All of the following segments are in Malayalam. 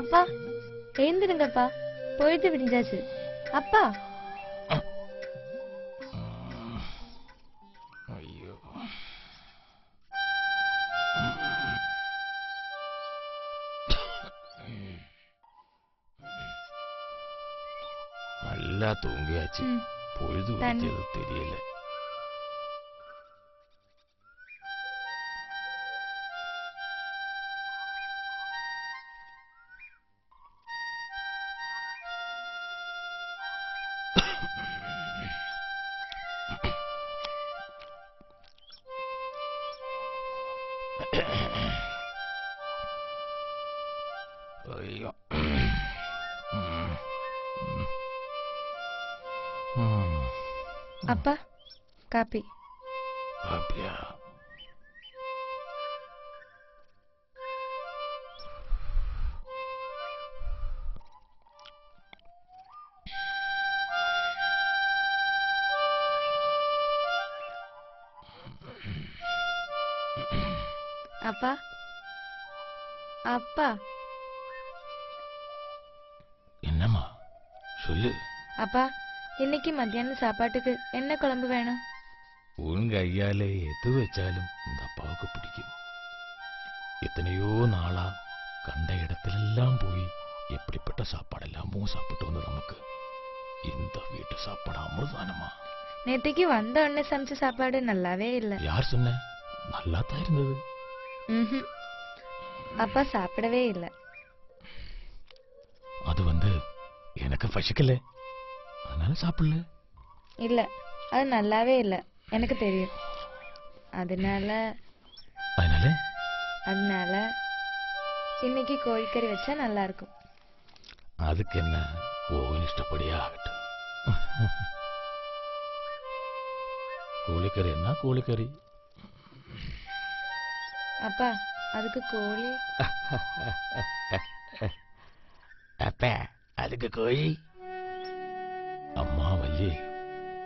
அப்பா எழுந்திருங்கப்பா, பொழுது விடிஞ்சாச்சு. அப்பா ஐயோ, நல்லா தூங்கியாச்சு. பொழுது விடிஞ்சது தெரியல. ஐயோ, அப்பா காப்பி. அப்படியா? அப்பா அப்பா என்னம்மா சொல்லு. அப்பா இன்னைக்கு மத்தியானம் சாப்பாட்டுக்கு என்ன குழம்பு வேணும்? உன் கையாலே எது வச்சாலும் இந்த அப்பாவுக்கு பிடிக்கும். எத்தனையோ நாளா கண்ட இடத்திலெல்லாம் போய் எப்படிப்பட்ட சாப்பாடெல்லாமும் சாப்பிட்டு வந்து நமக்கு இந்த வீட்டு சாப்பாடு அமிர்தானமா. நேத்திக்கு வந்த உடனே சமைச்ச சாப்பாடு நல்லாவே இல்லை. யார் சொன்ன? நல்லா தான் இருந்தது. அப்பா சாப்பிடவே இல்லை. அது வந்து எனக்கு பசிக்கல, அதனால சாப்பிடல. இல்ல அது நல்லாவே இல்லை, எனக்கு தெரியும். அதனால அதனால இன்னைக்கு கோழிக்கறி வச்சா நல்லா இருக்கும். அதுக்கு என்ன, ஓவன் இஷ்டப்படியே ஆகட்டும். கோழிக்கறி என்ன கோழிக்கறி. அப்பா அதுக்கு கோழி. அப்ப அதுக்கு கோழி. அம்மா வள்ளி,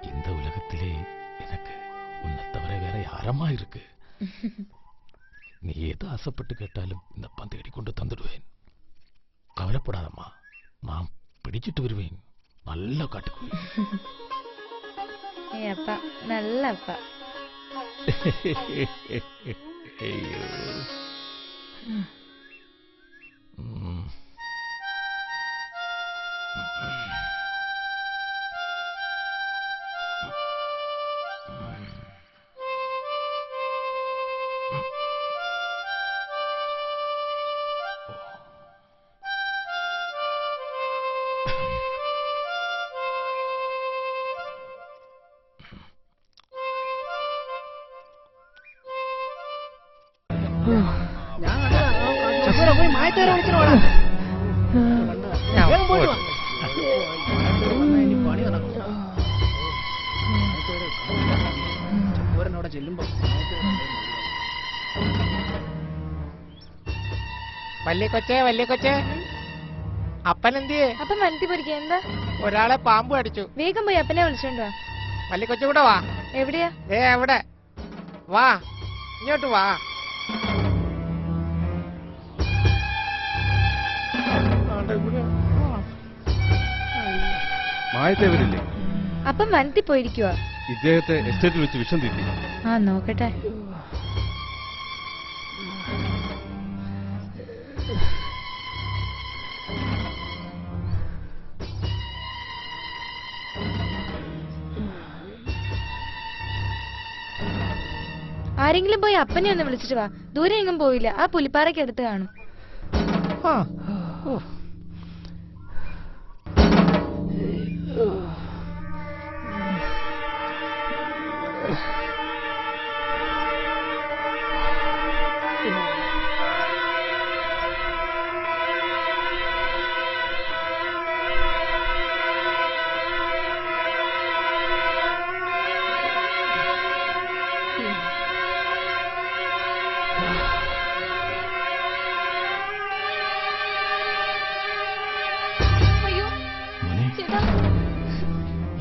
இந்த உலகத்திலே எனக்கு உன்னை தவிர வேற யாரம்மா இருக்கு? நீ ஏதோ ஆசைப்பட்டு கேட்டாலும் இந்த அப்பா தேடி கொண்டு தந்துடுவேன். கவலைப்படாதம்மா, நான் பிடிச்சிட்டு வருவேன். நல்லா காட்டுக்குவேன். அப்பா நல்ல அப்பா. ஐயோ, போய் மாயத்தார விളിച്ചോടാ. വേഗം പോയിട്ട് വാ. ഇനി പണി നടക്കും. ചപ്പോരനോടെ ചെല്ലുമ്പോ വല്യ കൊച്ചേ അപ്പൻ എന്തിയേ? അപ്പൻ മന്തി പൊരിക്കുക. എന്താ? ഒരാളെ പാമ്പ് കടിച്ചു. വേഗം പോയി അപ്പനെ വിളിച്ചോണ്ട് വാ. വല്യ കൊച്ചു കൂടെ വാ. എവിടെയാ? എവിടെ വാ, ഇങ്ങോട്ട് വാ. മായത്തേവരില്ലേ? അപ്പം വനത്തിൽ പോയിരിക്കുവാ. ഇദ്ദേഹത്തെ എസ്റ്റേറ്റിൽ വെച്ച് വിഷം തീറ്റി. ആ നോക്കട്ടെ. ആരെങ്കിലും പോയി അപ്പനെ ഒന്ന് വിളിച്ചിട്ട് വാ. ദൂരെ എങ്ങും പോയില്ല, ആ പുലിപ്പാറയ്ക്ക് അടുത്ത് കാണും.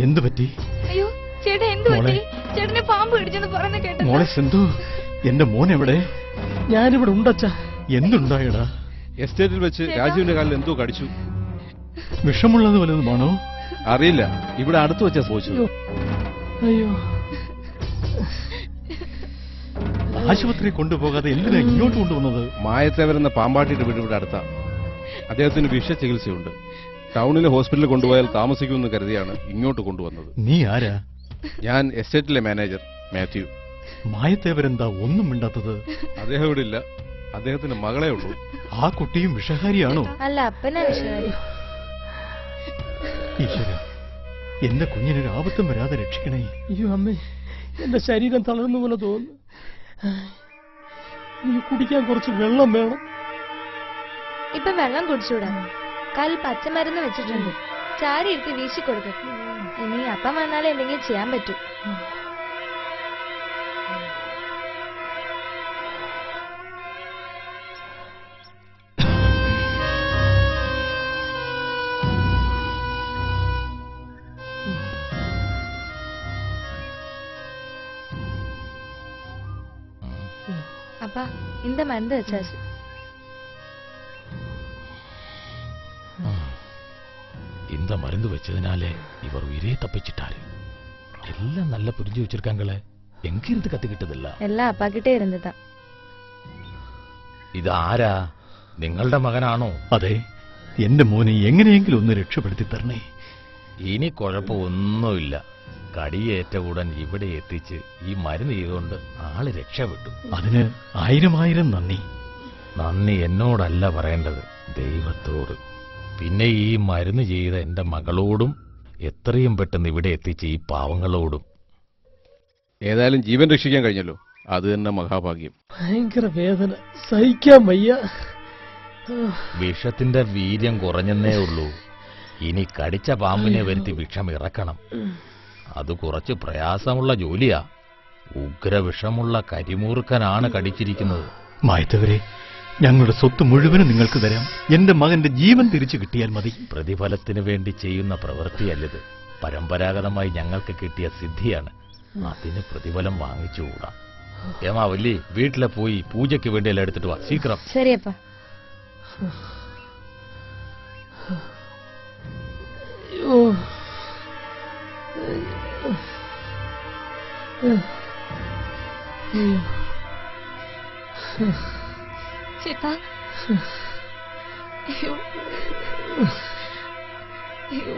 എന്ത് പറ്റി? അയ്യോ ചേട്ടാ, എന്ത് പറ്റി? ചേട്ടനെ പാമ്പ് പിടിച്ചെന്ന് പറയുന്ന കേട്ടോ. മോളെ സിന്ധു, എന്റെ മോൻ എവിടെ? ഞാനിവിടെ ഉണ്ടച്ചാ. എന്തുണ്ടായടാ? എസ്റ്റേറ്റിൽ വെച്ച് ചേട്ടാ. രാജുവിന്റെ കാലിൽ എന്തോ കടിച്ചു. വിഷമുള്ളത് വല്ലതുമാണോ? അറിയില്ല, ഇവിടെ അടുത്ത് വെച്ചാ സംഭവിച്ചത്. അയ്യോ, ആശുപത്രി കൊണ്ടുപോകാതെ എന്തിനാ ഇങ്ങോട്ട് കൊണ്ടുവന്നത്? മായത്തേവരെന്ന പാമ്പാട്ടിയുടെ വീട് ഇവിടെ അടുത്താ. അദ്ദേഹത്തിന് വിഷ ചികിത്സയുണ്ട്. ടൗണിലെ ഹോസ്പിറ്റലിൽ കൊണ്ടുപോയാൽ താമസിക്കുമെന്ന് കരുതിയാണ് ഇങ്ങോട്ട് കൊണ്ടുവന്നത്. നീ ആരാ? ഞാൻ എസ്റ്റേറ്റിലെ മാനേജർ മാത്യു. മായത്തേവരെന്താ ഒന്നും മിണ്ടാത്തത്? അദ്ദേഹം ഇവിടെ ഇല്ല. അദ്ദേഹത്തിന്റെ മകളെ ഉള്ളൂ. ആ കുട്ടിയും വിഷഹാരിയാണോ? അല്ല, അപ്പനാ വിഷകാരി. ഈശ്വര, എന്റെ കുഞ്ഞിനൊരു ആപത്തും വരാതെ രക്ഷിക്കണേ. അയ്യോ അമ്മേ, എന്റെ ശരീരം തളർന്ന പോലെ തോന്നുന്നു. എനിക്ക് കുടിക്കാൻ കുറച്ച് വെള്ളം വേണം. ഇപ്പൊ വെള്ളം കുടിച്ചൂടാ. കാലിൽ പച്ചമരുന്ന് വെച്ചിട്ടുണ്ട്. ചാരി എടുത്ത് വീശി കൊടുക്കും. ഇനി അപ്പം വന്നാലേ എന്തെങ്കിലും ചെയ്യാൻ പറ്റൂ. அப்பா, இந்த மருந்து வச்சாச்சு. இந்த மருந்து வச்சதுனாலே இவர் உயிரே தப்பிச்சிட்டாரு. எல்லாம் நல்லா புரிஞ்சு வச்சிருக்காங்களே, எங்க இருந்து கத்துக்கிட்டதில்ல? எல்லாம் அப்பா கிட்டே இருந்துதான். ഇത് ആരാ? നിങ്ങളുടെ മകനാണോ? അതെ, എന്റെ മോനെ എങ്ങനെയെങ്കിലും ഒന്ന് രക്ഷപ്പെടുത്തി തരണേ. ഇനി കുഴപ്പമൊന്നുമില്ല. കടിയേറ്റ ഉടൻ ഇവിടെ എത്തിച്ച് ഈ മരുന്ന് ചെയ്തുകൊണ്ട് ആള് രക്ഷപ്പെട്ടു. അതിന് ആയിരം ആയിരം നന്ദി. നന്ദി എന്നോടല്ല പറയേണ്ടത്, ദൈവത്തോട്. പിന്നെ ഈ മരുന്ന് ചെയ്ത എന്റെ മകളോടും എത്രയും പെട്ടെന്ന് ഇവിടെ എത്തിച്ച് ഈ പാവങ്ങളോടും. ഏതായാലും ജീവൻ രക്ഷിക്കാൻ കഴിഞ്ഞല്ലോ, അത് തന്നെ മഹാഭാഗ്യം. ഭയങ്കര വേദന, സഹിക്കാൻ വയ്യ. വിഷത്തിന്റെ വീര്യം കുറഞ്ഞെന്നേ ഉള്ളൂ. ഇനി കടിച്ച പാമ്പിനെ വരുത്തി വിഷം ഇറക്കണം. അത് കുറച്ച് പ്രയാസമുള്ള ജോലിയാ. ഉഗ്രവിഷമുള്ള കരിമൂർഖനാണ് കടിച്ചിരിക്കുന്നത്. മായത്തവരെ, ഞങ്ങളുടെ സ്വത്ത് മുഴുവനും നിങ്ങൾക്ക് തരാം. എന്റെ മകന്റെ ജീവൻ തിരിച്ചു കിട്ടിയാൽ മതി. പ്രതിഫലത്തിന് വേണ്ടി ചെയ്യുന്ന പ്രവൃത്തിയല്ലത്. പരമ്പരാഗതമായി ഞങ്ങൾക്ക് കിട്ടിയ സിദ്ധിയാണ്. അതിന് പ്രതിഫലം വാങ്ങിച്ചുകൂടാ. ഏമാവല്ലി, വീട്ടിലെ പോയി പൂജയ്ക്ക് വേണ്ടി എല്ലാം എടുത്തിട്ട് വാ, ശീഘ്രം. ശരിയപ്പാ. ചേട്ടാ, അയ്യോ, അയ്യോ.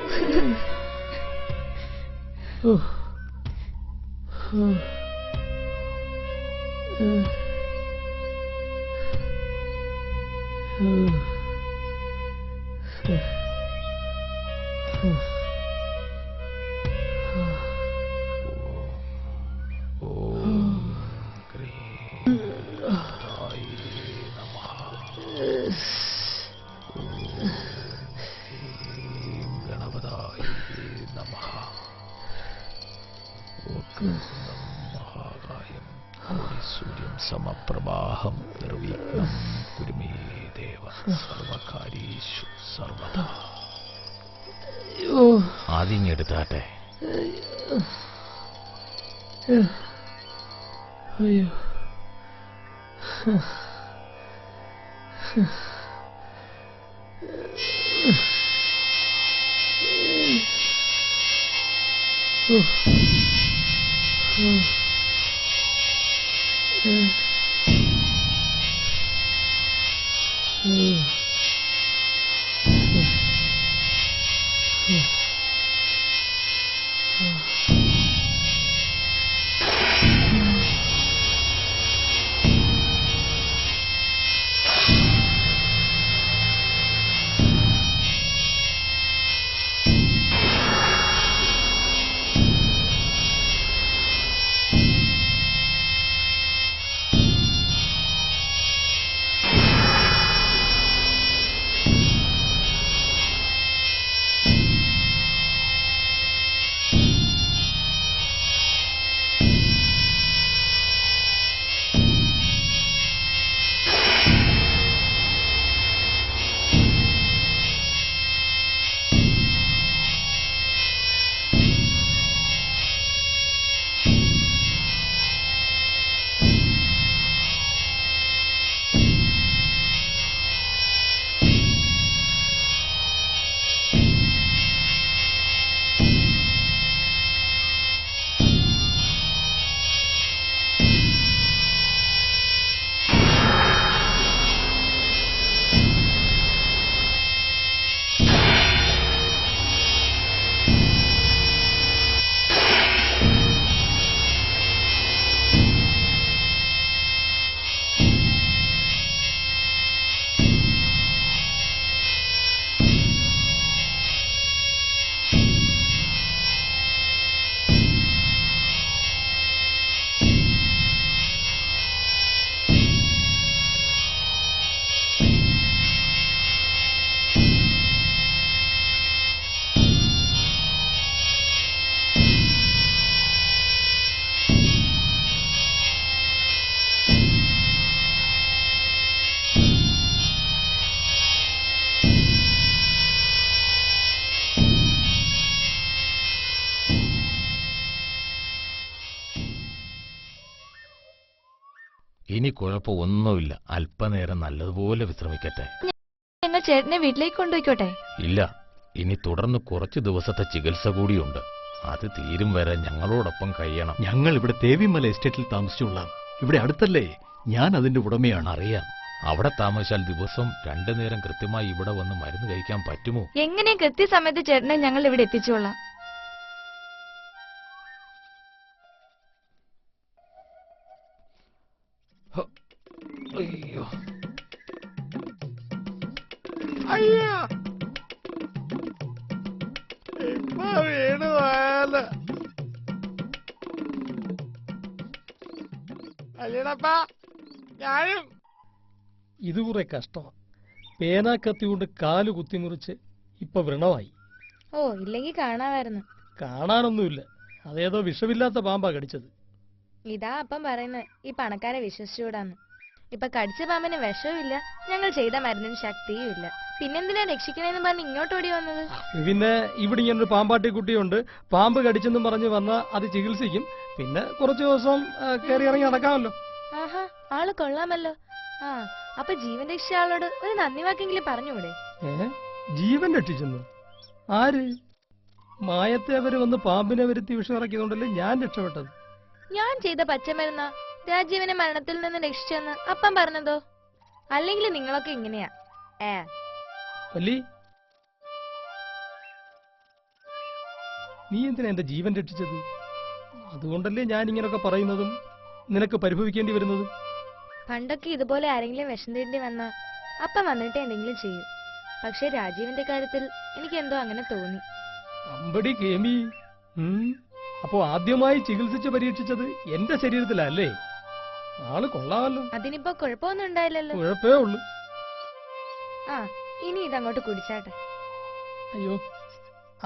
സൂര്യം സമപ്രവാഹം നിർവിഘ്നം കുരുമേ ദേവ സർവകാരീഷു സർവദാ. ആദ്യം എടുത്താട്ടെ. അയ്യോ, ഇനി കുഴപ്പമൊന്നുമില്ല. അല്പനേരം നല്ലതുപോലെ വിശ്രമിക്കട്ടെ. ഞങ്ങൾ ചേട്ടനെ വീട്ടിലേക്ക് കൊണ്ടുപോയിക്കോട്ടെ? ഇല്ല, ഇനി തുടർന്ന് കുറച്ചു ദിവസത്തെ ചികിത്സ കൂടിയുണ്ട്. അത് തീരും വരെ ഞങ്ങളോടൊപ്പം കഴിയണം. ഞങ്ങൾ ഇവിടെ തേവിമല എസ്റ്റേറ്റിൽ താമസിച്ചുകൊള്ളാം. ഇവിടെ അടുത്തല്ലേ? ഞാൻ അതിന്റെ ഉടമയാണ്. അറിയാം. അവിടെ താമസിച്ചാൽ ദിവസം 2 നേരം കൃത്യമായി ഇവിടെ വന്ന് മരുന്ന് കഴിക്കാൻ പറ്റുമോ? എങ്ങനെയും കൃത്യസമയത്ത് ചേട്ടനെ ഞങ്ങൾ ഇവിടെ എത്തിച്ചോളാം. അയ്യോ, അയ്യോ ഇപ്പൊ വീണ് പോയാല് അല്ലടപ്പാ ഞാനും. ഇത് കുറെ കഷ്ടമാണ്. പേനാക്കത്തി കൊണ്ട് കാല് കുത്തിമുറിച്ച് ഇപ്പൊ വ്രണമായി. ഓ, ഇല്ലെങ്കി കാണാമായിരുന്നു. കാണാനൊന്നുമില്ല. അതേതോ വിഷമില്ലാത്ത പാമ്പാ കടിച്ചത്. ഇതാ അപ്പം പറയുന്നത് ഈ പണക്കാരെ വിശ്വസിച്ചുകൂടാന്ന്. ഇപ്പൊ കടിച്ച പാമ്പിന് വിഷവുമില്ല, ഞങ്ങൾ ചെയ്ത മരുന്നിന് ശക്തിയും ഇല്ല. പിന്നെന്തിനാ രക്ഷിക്കണേന്ന് പറഞ്ഞ് ഇങ്ങോട്ട് ഓടി വന്നത്? പിന്നെ ഇവിടെ ഇങ്ങനൊരു പാമ്പാട്ടിക്കുട്ടിയുണ്ട്. പാമ്പ് കടിച്ചെന്നും പറഞ്ഞ് വന്ന അത് ചികിത്സിക്കും. പിന്നെ കുറച്ചു ദിവസം കയറി ഇറങ്ങി നടക്കാമല്ലോ. ആഹാ, ആള് കൊള്ളാമല്ലോ. ആ, അപ്പൊ ജീവൻ രക്ഷിച്ച ആളോട് ഒരു നന്ദി വാക്കെങ്കിലും പറഞ്ഞുകൂടെ? ജീവൻ രക്ഷിച്ചെന്ന്? ആര്? മായത്തെ അവര് വന്ന് പാമ്പിനെ വരുത്തി വിഷം ഇറക്കിയതുകൊണ്ടല്ലേ ഞാൻ രക്ഷപ്പെട്ടത്. ഞാൻ ചെയ്ത പച്ചമരുന്ന രാജീവനെ മരണത്തിൽ നിന്ന് രക്ഷിച്ചെന്ന് അപ്പം പറഞ്ഞതോ? അല്ലെങ്കിൽ നിങ്ങളൊക്കെ ഇങ്ങനെയാ? വല്ലി, നീ എന്തിനാ എന്റെ ജീവൻ രക്ഷിച്ചത്? അതുകൊണ്ടല്ലേ ഞാൻ ഇങ്ങനൊക്കെ പറയുന്നതും നിനക്ക് പരിഭവിക്കേണ്ടി വരുന്നതും. പണ്ടൊക്കെ ഇതുപോലെ ആരെങ്കിലും വിഷം തേണ്ടി വന്ന അപ്പം വന്നിട്ട് എന്തെങ്കിലും ചെയ്യും. പക്ഷെ രാജീവിന്റെ കാര്യത്തിൽ എനിക്ക് എന്തോ അങ്ങനെ തോന്നി. അമ്പടി കേമി. അപ്പോ ആദ്യമായി ചികിത്സിച്ച് പരീക്ഷിച്ചത് എന്റെ ശരീരത്തിലല്ലേ? ആള് കൊള്ളാമല്ലോ. അതിനിപ്പോ കുഴപ്പമൊന്നും ഉണ്ടായില്ലല്ലോ. കുഴപ്പമേ ഉള്ളു. ആ, ഇനി ഇതങ്ങോട്ട് കുടിച്ചാട്ടെ. അയ്യോ,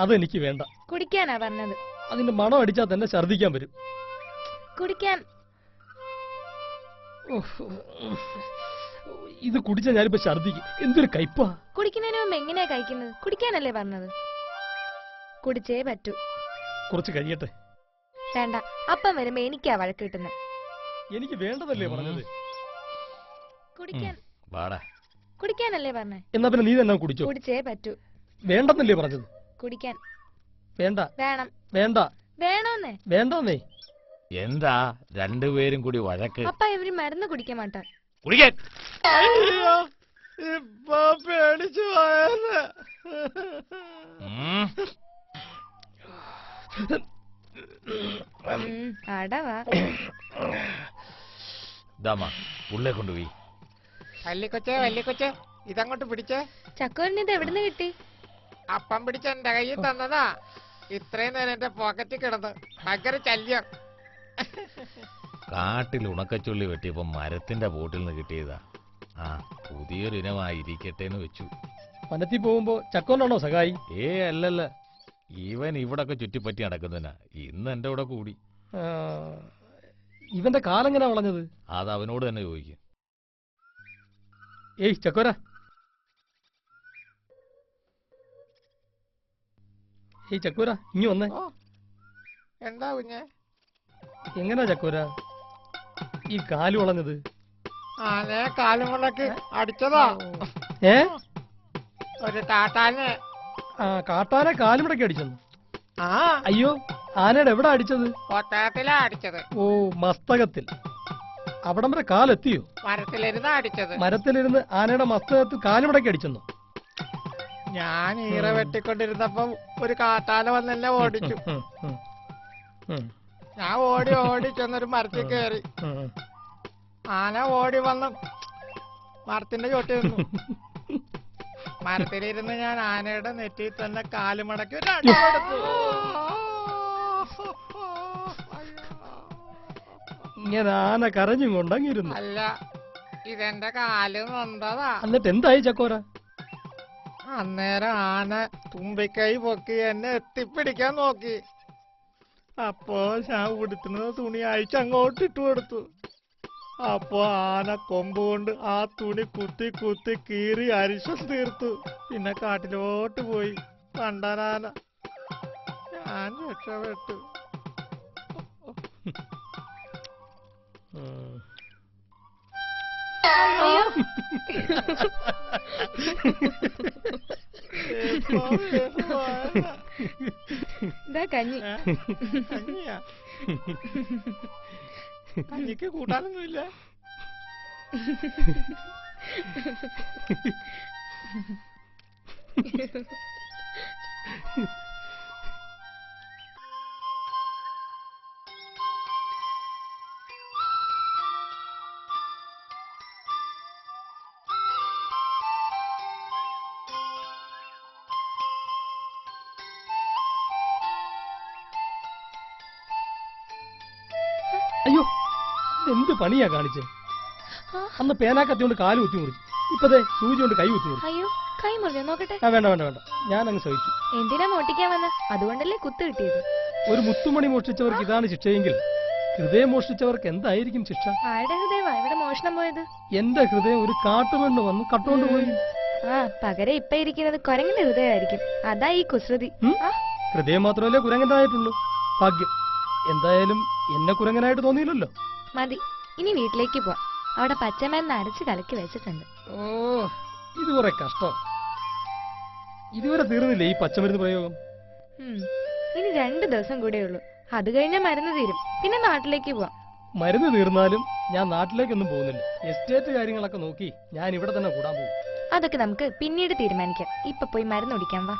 അതെനിക്ക് വേണ്ട. കുടിക്കാനാ പറഞ്ഞത്. അതിന്റെ മണം അടിച്ചാൽ തന്നെ ഛർദിക്കാൻ വരും. കുടിക്കാൻ. ഇത് കുടിച്ചാൽ ഞാനിപ്പോ ഛർദിക്കും. എന്തൊരു കയ്പാ. കുടിക്കുന്നതിന് മുമ്പ് എങ്ങനെയാ കഴിക്കുന്നത്? കുടിക്കാനല്ലേ പറഞ്ഞത്? കുടിച്ചേ പറ്റൂ. കുറച്ച് കഴിയട്ടെ. വേണ്ട, അപ്പം വരുമ്പോ എനിക്കാ വഴക്ക് കിട്ടുന്നത്. എനിക്ക് വേണ്ടതല്ലേ പറഞ്ഞത്? കുടിക്കാൻ. വാടാ. കുടിക്കാനല്ലേ പറഞ്ഞേ? എന്നാ പിന്നെ നീ തന്നെ കുടിച്ചോ. കുടിച്ചേ പറ്റൂ. വേണ്ടെന്നല്ലേ പറഞ്ഞത്? കുടിക്കാൻ. വേണ്ട. വേണം. വേണ്ട. വേണോന്നേ. വേണ്ടെന്നേ. എന്താ രണ്ടുപേരും കൂടി വഴക്ക്? അപ്പ ഇവര് മരുന്ന് കുടിക്കാൻ മാട്ടാ. കുടിക്കാൻ. അയ്യോ ഇപ്പൊ പേടിച്ചു പോയെന്ന്. അടവാ. ദാമാ ഉള്ളേ കൊണ്ടുപോയി. വല്യക്കൊച്ചേ ഇതങ്ങോട്ട് പിടിച്ചേ. ചക്കോരന് ഇത് എവിടുന്ന് കിട്ടി? അപ്പം പിടിച്ച എന്റെ കയ്യിൽ തന്നതാ. ഇത്രയും നേരം എന്റെ പോക്കറ്റിൽ കിടന്ന് ഭയങ്കര ശല്യം. കാട്ടിൽ ഉണക്കച്ചുള്ളി വെട്ടിയപ്പോ മരത്തിന്റെ ബോട്ടിൽ നിന്ന് കിട്ടിയതാ. ആ, പുതിയൊരു ഇനമായിരിക്കട്ടെ എന്ന് വെച്ചു. വനത്തിൽ പോകുമ്പോ ചക്കോണ്ടാണോ സഹായി? അല്ലല്ല, ഇവൻ ഇവിടൊക്കെ ചുറ്റിപ്പറ്റി നടക്കുന്നതിനാ ഇന്ന് എന്റെ കൂടെ കൂടി. ഇവന്റെ കാലെങ്ങനാ വളഞ്ഞത്? അത് അവനോട് തന്നെ ചോദിക്കും. ഏയ് ചക്കോര, ഏയ് ചക്കോര, ഇങ്ങി വന്നേ. എന്താ കുഞ്ഞെ? എങ്ങനാ ചക്കോര ഈ കാല് വളഞ്ഞത്? ആനെ കാലുമുള്ളക്ക് അടിച്ചതാ. ഒരു കാട്ടാനെ. കാട്ടാനെ കാലുമുടക്കി അടിച്ചെന്നു? ആ, അയ്യോ, ആനയുടെ എവിടെ അടിച്ചത്? ഒട്ടകത്തിലാ അടിച്ചത്. ഓ, മസ്തകത്തിൽ. അവിടം വരെ കാലെത്തിയോ? മരത്തിലിരുന്ന് അടിച്ചത്. മരത്തിലിരുന്ന് ആനയുടെ മസ്തകത്തിൽ കാലുമുടക്കി അടിച്ചെന്നു? ഞാൻ ഈറ വെട്ടിക്കൊണ്ടിരുന്നപ്പോ ഒരു കാട്ടാന വന്ന് എന്നെ ഓടിച്ചു. ഞാൻ ഓടി ചെന്നൊരു മരത്തിൽ കയറി. ആന ഓടി വന്ന് മരത്തിന്റെ ചോട്ടിൽ നിന്നു. മരത്തിലിരുന്ന് ഞാൻ ആനയുടെ നെറ്റിയിൽ തന്നെ കാലുമടക്കി ഒരു അടി കൊടുത്തു. ഇങ്ങനെ ആന കരഞ്ഞും കൊണ്ടങ്ങിരുന്നു. അല്ല, ഇതെന്റെ കാല് നൊന്തതാ. എന്നിട്ട് എന്തായി ചക്കോര? അന്നേരം ആന തുമ്പിക്കൈ പൊക്കി എന്നെ എത്തിപ്പിടിക്കാൻ നോക്കി. അപ്പോ ഞാൻ ഉടുത്തുന്ന തുണി അയച്ച് അങ്ങോട്ട് ഇട്ടു കൊടുത്തു. അപ്പൊ ആന കൊമ്പ് കൊണ്ട് ആ തുണി കുത്തി കുത്തി കീറി അരിശം തീർത്തു. പിന്നെ കാട്ടിലോട്ട് പോയി. കണ്ടാനാന. ഞാൻ രക്ഷപ്പെട്ടു. ഇതാ കഞ്ഞി. കഞ്ഞിയാ? കഞ്ഞിക്ക് കൂട്ടാനൊന്നുമില്ല. അയ്യോ, എന്ത് പണിയാ കാണിച്ചേ? അന്ന് പേനാക്കത്തി കൊണ്ട് കാല് കുത്തി മുറിച്ചു, ഇപ്പതേ സൂചി കൊണ്ട് കൈ കുത്തി മുറിച്ചു. അയ്യോ, കൈ മുറിഞ്ഞോ നോക്കട്ടെ. ആ വേണ്ട വേണ്ട വേണ്ട, ഞാൻ അങ്ങ് സഹിച്ചു. എന്തിനാ മോട്ടിക്കാൻ വന്ന? അതുകൊണ്ടല്ലേ കുത്ത് കിട്ടിയത്. ഒരു മുത്തുമണി മോഷ്ടിച്ചവർക്ക് ഇതാണ് ശിക്ഷയെങ്കിൽ ഹൃദയം മോഷ്ടിച്ചവർക്ക് എന്തായിരിക്കും ശിക്ഷ? ആരുടെ ഹൃദയമാ ഇവിടെ മോഷണം പോയത്? എന്റെ ഹൃദയം ഒരു കാട്ടുമണ്ണ് വന്ന് കട്ടുകൊണ്ട് പോയി. ആ, പകരം ഇപ്പൊ ഇരിക്കുന്നത് കൊരങ്ങിന്റെ ഹൃദയമായിരിക്കും. അതാ ഈ കുസൃതി. ആ, ഹൃദയം മാത്രമല്ലേ കുരങ്ങനായിട്ടുള്ളൂ. ഭാഗ്യം. എന്തായാലും എന്നെ കുരങ്ങനായിട്ട് തോന്നിയില്ലല്ലോ. മതി, ഇനി വീട്ടിലേക്ക് പോവാം. അവിടെ പച്ചമരുന്ന് അരച്ച് കലക്കി വെച്ചിട്ടുണ്ട്. ഓ, ഇത് കുറെ കഷ്ടം. ഇതുവരെ തീർന്നില്ലേ ഈ പച്ചമരുന്ന് പ്രയോഗം? ഇനി 2 ദിവസം കൂടെ ഉള്ളൂ. അത് കഴിഞ്ഞാൽ മരുന്ന് തീരും. പിന്നെ നാട്ടിലേക്ക് പോവാം. മരുന്ന് തീർന്നാലും ഞാൻ നാട്ടിലേക്കൊന്നും പോകുന്നില്ല. എസ്റ്റേറ്റ് കാര്യങ്ങളൊക്കെ നോക്കി ഞാൻ ഇവിടെ തന്നെ കൂടാൻ പോകും. അതൊക്കെ നമുക്ക് പിന്നീട് തീരുമാനിക്കാം. ഇപ്പൊ പോയി മരുന്ന് കുടിക്കാൻ വാ.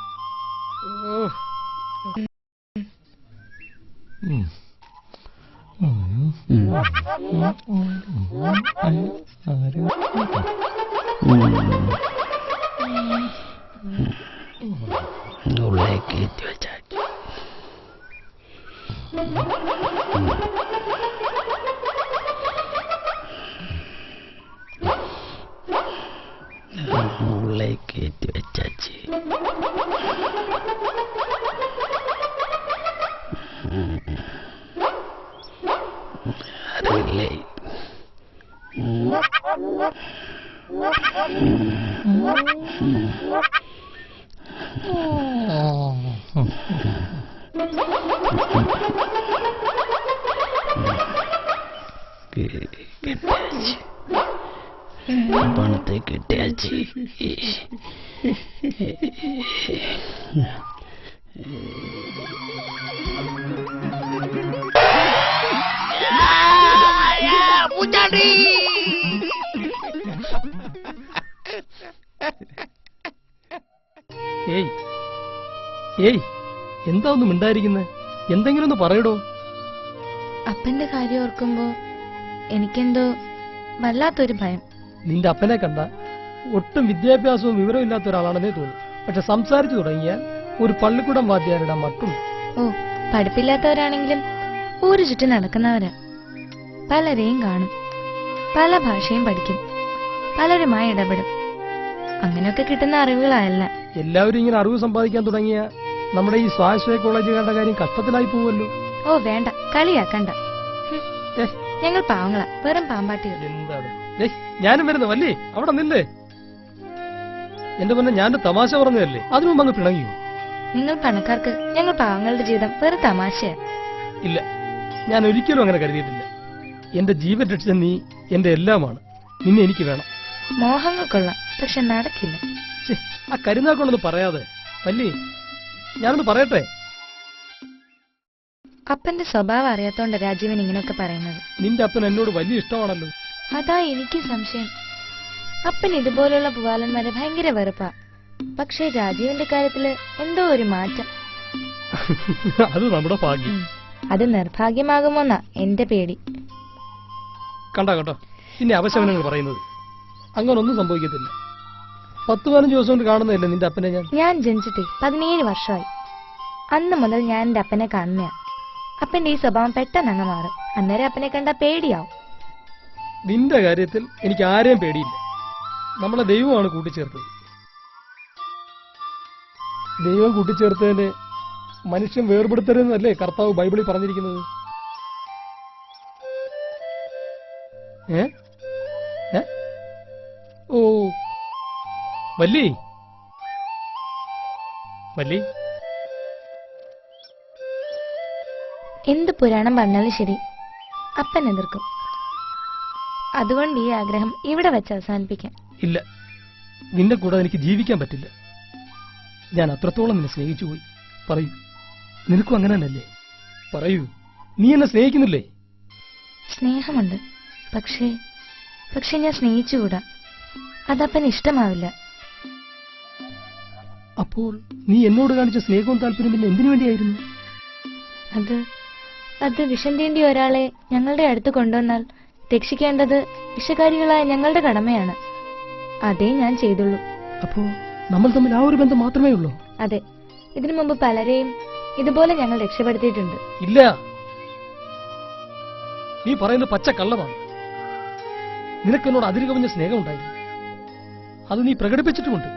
ഓ, ഉള്ളിലേക്ക് എത്തി വെച്ചാൽ ഉള്ളിലേക്ക് എത്തി വെച്ചാച്ച് അറിയില്ലേ? പണത്തെ കിട്ടിയാച്ച് ഏയ് ഏയ്, എന്താ ഒന്നും മിണ്ടായിരിക്കുന്നത്? എന്തെങ്കിലും ഒന്ന് പറയടോ. അപ്പന്റെ കാര്യം ഓർക്കുമ്പോ എനിക്കെന്തോ വല്ലാത്തൊരു ഭയം. നിന്റെ അപ്പനെ കണ്ട ഒട്ടും വിദ്യാഭ്യാസവും വിവരവും ഇല്ലാത്ത ഒരാളാണെന്നേ തോന്നും. പക്ഷെ സംസാരിച്ചു തുടങ്ങിയാൽ ഒരു പള്ളിക്കൂടം വാദ്യാരുടെ മട്ടുണ്ട്. ഓ, പഠിപ്പില്ലാത്തവരാണെങ്കിലും ഊരു ചുറ്റി നടക്കുന്നവരാ. പലരെയും കാണും, പല ഭാഷയും പഠിക്കും, പലരുമായി ഇടപെടും. അങ്ങനെയൊക്കെ കിട്ടുന്ന അറിവുകളല്ല. എല്ലാവരും ഇങ്ങനെ അറിവ് സമ്പാദിക്കാൻ തുടങ്ങിയ നമ്മുടെ ഈ സ്വാശ്രയ കോളേജുകാരുടെ കാര്യം കഷ്ടത്തിലായി പോവല്ലോ. ഓ വേണ്ട, കളിയാക്കണ്ട. ഞങ്ങൾ പാവങ്ങളാ, വെറും പാമ്പാട്ടികൾ. എന്താണ്? ഞാനും വരുന്നു വല്ലേ, അവിടെ നില്ലേ. എന്റെ പൊന്നെ, ഞാനൊരു തമാശ പറഞ്ഞതല്ലേ, അതിനു മുമ്പ് അങ്ങ് പിണങ്ങിയോ? നിങ്ങൾ പണക്കാർക്ക് ഞങ്ങൾ പാവങ്ങളുടെ ജീവിതം വെറും തമാശയാ. ഇല്ല, ഞാൻ ഒരിക്കലും അങ്ങനെ കരുതിയിട്ടില്ല. എന്റെ ജീവൻ രക്ഷിച്ച നീ എന്റെ എല്ലാമാണ്. നിന്നെ എനിക്ക് വേണം. മോഹങ്ങൾ കൊള്ളാം, പക്ഷെ നടക്കില്ല. ആ കരുനാക്കൊണ്ടൊന്ന് പറയാതെ വല്ലേ, ഞാനൊന്ന് പറയട്ടെ. അപ്പന്റെ സ്വഭാവം അറിയാത്തോണ്ട് രാജീവൻ ഇങ്ങനെയൊക്കെ പറയുന്നത്. നിന്റെ അപ്പൻ എന്നോട് വലിയ ഇഷ്ടമാണല്ലോ. അതാ എനിക്ക് സംശയം. അപ്പൻ ഇതുപോലുള്ള പൂവാലന്മാരെ ഭയങ്കര വെറുപ്പാ. പക്ഷെ രാജീവന്റെ കാര്യത്തില് എന്തോ ഒരു മാറ്റം. അത് നമ്മുടെ ഭാഗ്യം. അത് നിർഭാഗ്യമാകുമോന്നാ എന്റെ പേടി. കണ്ടോ കണ്ടോ, പിന്നെ അവശവനങ്ങൾ പറയുന്നത്. അങ്ങനൊന്നും സംഭവിക്കത്തില്ല. 10-15 ദിവസം കൊണ്ട് കാണുന്നതല്ലേ നിന്റെ അപ്പനെ ഞാൻ. ഞാൻ ജനിച്ചിട്ടേ 17 വർഷമായി. അന്ന് മുതൽ ഞാൻ എന്റെ അപ്പനെ കാണുന്നയാ. അപ്പന്റെ ഈ സ്വഭാവം പെട്ടെന്ന് അങ്ങ് മാറും. അന്നേരം അപ്പനെ കണ്ടാ പേടിയാവും. നിന്റെ കാര്യത്തിൽ എനിക്ക് ആരെയും പേടിയില്ല. നമ്മളെ ദൈവമാണ് കൂട്ടിച്ചേർത്തത്. ദൈവം കൂട്ടിച്ചേർത്തതിന് മനുഷ്യൻ വേർപെടുത്തരുതെന്നല്ലേ കർത്താവ് ബൈബിളിൽ പറഞ്ഞിരിക്കുന്നത്. ഓ വല്ലി വല്ലി, എന്ത് പുരാണം പറഞ്ഞാലും ശരി, അപ്പൻ എതിർക്കും. അതുകൊണ്ട് ഈ ആഗ്രഹം ഇവിടെ വെച്ച് അവസാനിപ്പിക്കാം. ഇല്ല, നിന്നെ കൂടാതെ എനിക്ക് ജീവിക്കാൻ പറ്റില്ല. ഞാൻ അത്രത്തോളം നിന്നെ സ്നേഹിച്ചു പോയി. പറയൂ, നിനക്കും അങ്ങനെ തന്നെയല്ലേ? പറയൂ, നീ എന്നെ സ്നേഹിക്കുന്നില്ലേ? സ്നേഹമുണ്ട്, പക്ഷേ ഞാൻ സ്നേഹിച്ചുകൂടാ. അതപ്പന് ഇഷ്ടമാവില്ല. അപ്പോൾ നീ എന്നോട് കാണിച്ച സ്നേഹവും താല്പര്യം പിന്നെ എന്തിനു വേണ്ടിയായിരുന്നു? അത് വിഷം തീണ്ടി ഒരാളെ ഞങ്ങളുടെ അടുത്ത് കൊണ്ടുവന്നാൽ രക്ഷിക്കേണ്ടത് വിഷകാരികളായ ഞങ്ങളുടെ കടമയാണ്. അതേ ഞാൻ ചെയ്തുള്ളൂ. അപ്പോ നമ്മൾ തമ്മിൽ ആ ഒരു ബന്ധം മാത്രമേ ഉള്ളൂ? അതെ, ഇതിനു മുമ്പ് പലരെയും ഇതുപോലെ ഞങ്ങൾ രക്ഷപ്പെടുത്തിയിട്ടുണ്ട്. ഇല്ല, നീ പറയുന്നത് പച്ച കള്ളമാണ്. നിനക്കെന്നോട് അതിരുകവിഞ്ഞ സ്നേഹമുണ്ടായിരുന്നു. അത് നീ പ്രകടിപ്പിച്ചിട്ടുമുണ്ട്.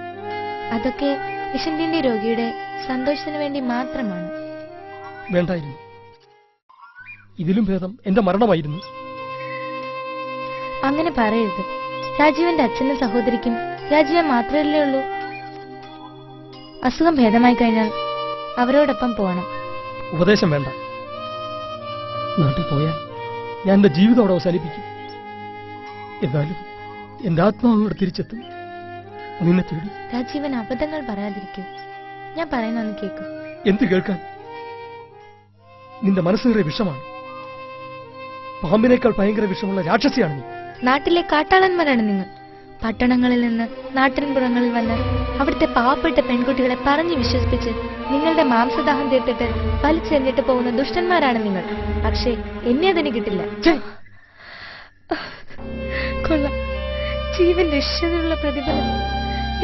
അതൊക്കെ വിഷം തീണ്ടി രോഗിയുടെ സന്തോഷത്തിന് വേണ്ടി മാത്രമാണ്. വേണ്ടായിരുന്നു. ഇതിലും ഭേദം എന്റെ മരണമായിരുന്നു. അങ്ങനെ പറയരുത്. രാജീവന്റെ അച്ഛനും സഹോദരിക്കും രാജീവൻ മാത്രമല്ലേ ഉള്ളൂ. അസുഖം ഭേദമായി കഴിഞ്ഞാൽ അവരോടൊപ്പം പോകണം. ഉപദേശം വേണ്ട. നാട്ടിൽ പോയാൽ ഞാൻ എന്റെ ജീവിതം അവിടെ അവസാനിപ്പിക്കും. എന്നാലും എന്റെ ആത്മാവോട് തിരിച്ചെത്തും. നിന്നെ തേടി. രാജീവൻ അബദ്ധങ്ങൾ പറയാതിരിക്കൂ. ഞാൻ പറയുന്നൊന്ന് കേൾക്കും. എന്ത് കേൾക്കാൻ? നിന്റെ മനസ്സേറെ വിഷമാണ്. പാമ്പിനേക്കാൾ ഭയങ്കര വിഷമുള്ള രാക്ഷസിയാണ് നീ. നാട്ടിലെ കാട്ടാളന്മാരാണ് നിങ്ങൾ. പട്ടണങ്ങളിൽ നിന്ന് നാട്ടിൻപുറങ്ങളിൽ വന്ന് അവിടുത്തെ പാവപ്പെട്ട പെൺകുട്ടികളെ പറഞ്ഞു വിശ്വസിപ്പിച്ച് നിങ്ങളുടെ മാംസദാഹം തീർത്തിട്ട് വലിച്ചെറിഞ്ഞിട്ട് പോകുന്ന ദുഷ്ടന്മാരാണ് നിങ്ങൾ. പക്ഷേ എന്നെ അതിന് കിട്ടില്ല. കൊള്ളാം, ജീവൻ രക്ഷിച്ചതിനുള്ള പ്രതിഫലം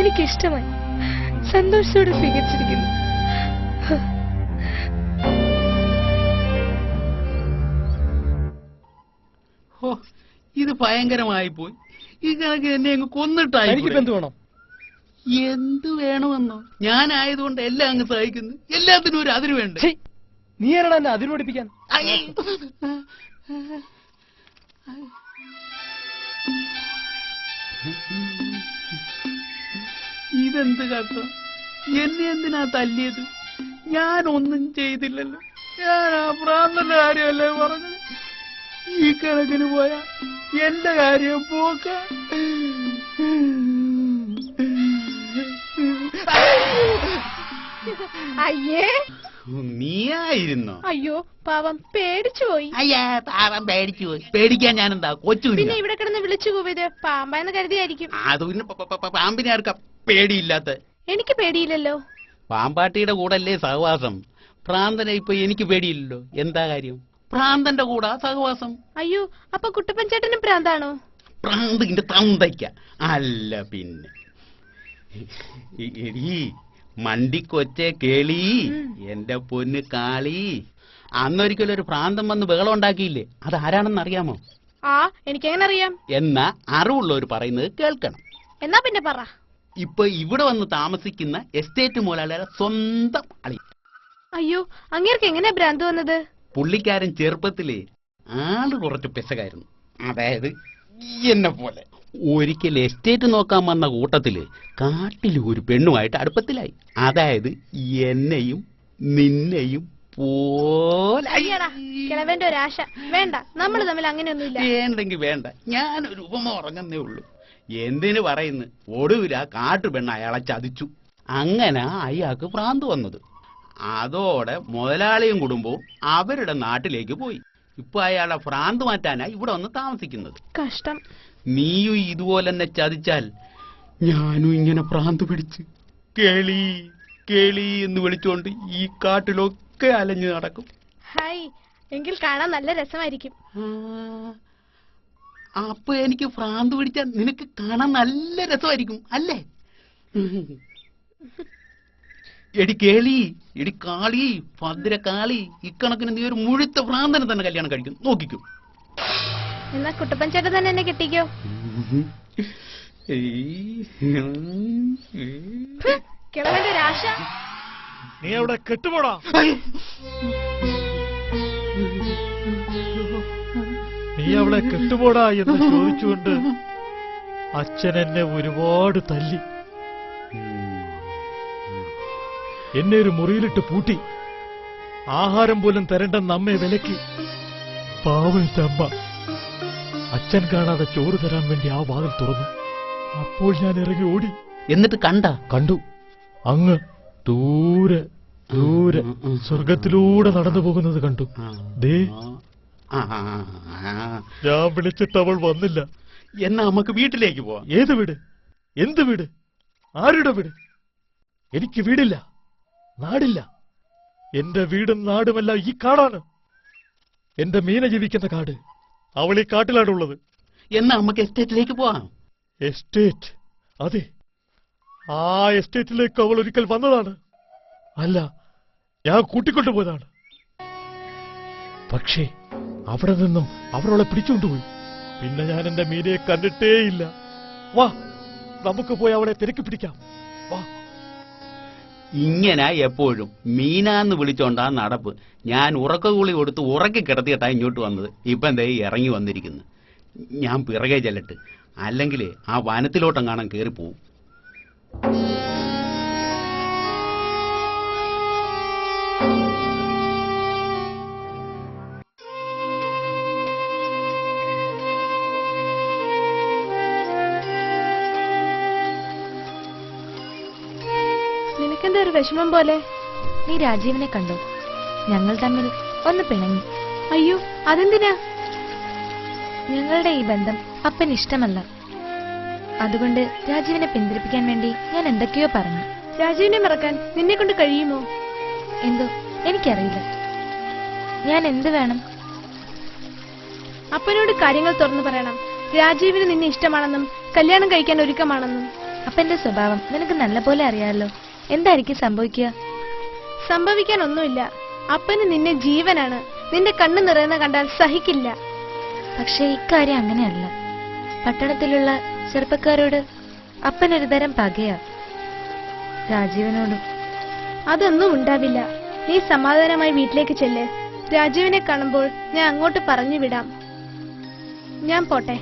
എനിക്കിഷ്ടമായി. സന്തോഷത്തോടെ സ്വീകരിച്ചിരിക്കുന്നു. ഇത് ഭയങ്കരമായി പോയി. ഈ കണക്ക് എന്നെ അങ്ങ് കൊന്നിട്ടായി. എന്ത് വേണം? എന്ത് വേണമെന്നോ? ഞാനായതുകൊണ്ട് എല്ലാം അങ്ങ് സഹിക്കുന്നു. എല്ലാത്തിനും ഒരു അതിര് വേണ്ട. നീ ആരാണ് എന്നെ അതിര് പഠിപ്പിക്കാൻ? ഇതെന്ത് കഷ്ടം! എന്നെ എന്തിനാ തല്ലിയത്? ഞാനൊന്നും ചെയ്തില്ലല്ലോ. ഞാൻ ആ ഭ്രാന്തന്റെ കാര്യമല്ലേ പറഞ്ഞത്. ഈ കണക്കിന് പോയാ എന്റെ കാര്യം പോക്ക. അയ്യേ, നീയായിരുന്നോ? അയ്യോ പാവം പേടിച്ചുപോയി. അയ്യാ, പാവം പേടിച്ചുപോയി. പേടിക്കാൻ ഞാനെന്താ കൊച്ചു? പിന്നെ ഇവിടെ കിടന്ന് വിളിച്ചു കൂവിയത് പാമ്പാന്ന് കരുതിയായിരിക്കും. അത് പിന്നെ പാമ്പിനെ ആർക്കാ പേടിയില്ലാത്ത? എനിക്ക് പേടിയില്ലല്ലോ. പാമ്പാട്ടിയുടെ കൂടല്ലേ സഹവാസം. ഭ്രാന്തനെ ഇപ്പൊ എനിക്ക് പേടിയില്ലല്ലോ. എന്താ കാര്യം? ഭ്രാന്തന്റെ കൂടാ സഹവാസം. അയ്യോ, അപ്പൊ കുട്ടപ്പൻ ചേട്ടനും ഭ്രാന്താണോ? ഭ്രാന്തിന്റെ തന്തയ്ക്ക അല്ല പിന്നെ. എടീ മണ്ടിക്കൊച്ചെ കേളി, എന്റെ പൊന്ന് കാളി, അന്നൊരിക്കലും ഒരു ഭ്രാന്തം വന്ന് ബഹളം ഉണ്ടാക്കിയില്ലേ? അത് ആരാണെന്ന് അറിയാമോ? ആ, എനിക്കെങ്ങനെ അറിയാം? എന്നാ അറിവുള്ളവർ പറയുന്നത് കേൾക്കണം. എന്നാ പിന്നെ പറ. ഇപ്പൊ ഇവിടെ വന്ന് താമസിക്കുന്ന എസ്റ്റേറ്റ് മുതലാളിയുടെ സ്വന്തം അളി. അയ്യോ, അങ്ങേർക്ക് എങ്ങനെയാ ഭ്രാന്ത് വന്നത്? പുള്ളിക്കാരൻ ചെറുപ്പത്തിലേ ആള് കുറച്ച് പെശകായിരുന്നു. അതായത് എന്നെ പോലെ. ഒരിക്കൽ എസ്റ്റേറ്റ് നോക്കാൻ വന്ന കൂട്ടത്തില് കാട്ടിൽ ഒരു പെണ്ണുമായിട്ട് അടുപ്പത്തിലായി. അതായത് എന്നെയും നിന്നെയും പോലെ. അയ്യടാ, കിളവന്റെ ഒരാശ. വേണ്ട, നമ്മൾ തമ്മിൽ അങ്ങനെയൊന്നുമില്ല. വേണ്ടെങ്കിൽ വേണ്ട, ഞാനൊരു ഉപമ ഉറങ്ങുന്നേ ഉള്ളൂ. എന്തിനു പറയുന്നു? ഒടുവിൽ ആ കാട്ടുപെണ്ണ് അയാളെ ചതിച്ചു. അങ്ങനെ അയാൾക്ക് ഭ്രാന്ത് വന്നത്. അതോടെ മുതലാളിയും കുടുംബവും അവരുടെ നാട്ടിലേക്ക് പോയി. ഇപ്പൊ അയാളെ ഭ്രാന്ത് മാറ്റാനായി ഇവിടെ വന്ന് താമസിക്കുന്നത്. കഷ്ടം. നീയും ഇതുപോലെ തന്നെ ചതിച്ചാൽ ഞാനും ഇങ്ങനെ ഭ്രാന്ത് പിടിച്ച് കേളി കേളി എന്ന് വിളിച്ചുകൊണ്ട് ഈ കാട്ടിലൊക്കെ അലഞ്ഞു നടക്കും. ഹായ്, എങ്കിൽ കാണാൻ നല്ല രസമായിരിക്കും. അപ്പൊ എനിക്ക് ഭ്രാന്ത് പിടിച്ചാൽ നിനക്ക് കാണാൻ നല്ല രസമായിരിക്കും അല്ലേ? എടി കേളി, എടി കാളി, ഭദ്രകാളി, ഇക്കണക്കിന് നീ ഒരു മുഴുത്ത ഭ്രാന്തനെ തന്നെ കല്യാണം കഴിക്കും. നോക്കിക്കും. എന്നാ കുട്ടപ്പൻ ചേട്ടൻ തന്നെ എന്നെ കെട്ടിക്കോ. കിളവന്റെ ഒരാശ. നീ അവിടെ കെട്ടുപോടാ. നീ അവളെ കെട്ടുപോടാ എന്ന് ചോദിച്ചുകൊണ്ട് അച്ഛൻ എന്നെ ഒരുപാട് തല്ലി. എന്നെ ഒരു മുറിയിലിട്ട് പൂട്ടി. ആഹാരം പോലും തരണ്ടെന്ന് അമ്മയെ വിലക്കി. പാവന്റെ അമ്മ. അച്ഛൻ കാണാതെ ചോറ് തരാൻ വേണ്ടി ആ വാതിൽ തുറന്നു. അപ്പോൾ ഞാൻ ഇറങ്ങി ഓടി. എന്നിട്ട് കണ്ടു. അങ്ങ് ദൂരെ ദൂരെ സ്വർഗത്തിലൂടെ നടന്നു പോകുന്നത് കണ്ടു. ദേ, ഞാൻ വിളിച്ചിട്ട് അവൾ വന്നില്ല. എന്നാ നമുക്ക് വീട്ടിലേക്ക് പോവാം. ഏത് വീട്? എന്ത് വീട്? ആരുടെ വീട്? എനിക്ക് വീടില്ല, നാടില്ല. എന്റെ വീടും നാടുമെല്ലാം ഈ കാടാണ്. എന്റെ മീന ജീവിക്കുന്ന കാട്. അവൾ ഈ കാട്ടിലാണുള്ളത്. എന്നാ നമുക്ക് എസ്റ്റേറ്റിലേക്ക് പോവാം. എസ്റ്റേറ്റ്? അതെ, ആ എസ്റ്റേറ്റിലേക്ക് അവൾ ഒരിക്കൽ വന്നതാണ്. അല്ല, ഞാൻ കൂട്ടിക്കൊണ്ടുപോയതാണ്. പക്ഷേ അവിടെ നിന്നും അവളെ പിടിച്ചുകൊണ്ടുപോയി. പിന്നെ ഞാൻ എന്റെ മീനയെ കണ്ടിട്ടേയില്ല. വാ, നമുക്ക് പോയി അവളെ തിരക്കി പിടിക്കാം. വാ. ഇങ്ങനെ എപ്പോഴും മീനാന്ന് വിളിച്ചോണ്ടാ നടപ്പ്. ഞാൻ ഉറക്കകൂളി കൊടുത്ത് ഉറക്കി കിടത്തിയിട്ടാ ഇങ്ങോട്ട് വന്നത്. ഇപ്പൊ എന്തേ ഇറങ്ങി വന്നിരിക്കുന്നു. ഞാൻ പിറകെ ചെല്ലട്ട്, അല്ലെങ്കിൽ ആ വനത്തിലോട്ടെങ്ങാനും കയറിപ്പോവും. നിനക്കെന്താ ഒരു വിഷമം പോലെ? നീ രാജീവിനെ കണ്ടോ? ഞങ്ങൾ തമ്മിൽ ഒന്ന് പിണങ്ങി. അയ്യോ, അതെന്തിനാ? ഞങ്ങളുടെ ഈ ബന്ധം അപ്പൻ ഇഷ്ടമല്ല. അതുകൊണ്ട് രാജീവിനെ പിന്തിരിപ്പിക്കാൻ വേണ്ടി ഞാൻ എന്തൊക്കെയോ പറഞ്ഞു. രാജീവിനെ മറക്കാൻ നിന്നെ കൊണ്ട് കഴിയുമോ? എന്തോ എനിക്കറിയില്ല. ഞാൻ എന്ത് വേണം? അപ്പനോട് കാര്യങ്ങൾ തുറന്നു പറയണം. രാജീവിന് നിന്നെ ഇഷ്ടമാണെന്നും കല്യാണം കഴിക്കാൻ ഒരുക്കമാണെന്നും. അപ്പന്റെ സ്വഭാവം നിനക്ക് നല്ലപോലെ അറിയാമല്ലോ. എന്തായിരിക്കും സംഭവിക്കുക? സംഭവിക്കാൻ ഒന്നുമില്ല. അപ്പന് നിന്നെ ജീവനാണ്. നിന്റെ കണ്ണ് നിറയുന്ന കണ്ടാൽ സഹിക്കില്ല. പക്ഷേ ഇക്കാര്യം അങ്ങനെയല്ല. പട്ടണത്തിലുള്ള ചെറുപ്പക്കാരോട് അപ്പനൊരു തരം പകയാ. രാജീവനോടും. അതൊന്നും ഉണ്ടാവില്ല. നീ സമാധാനമായി വീട്ടിലേക്ക് ചെല്ല്. രാജീവിനെ കാണുമ്പോൾ ഞാൻ അങ്ങോട്ട് പറഞ്ഞു വിടാം. ഞാൻ പോട്ടെ.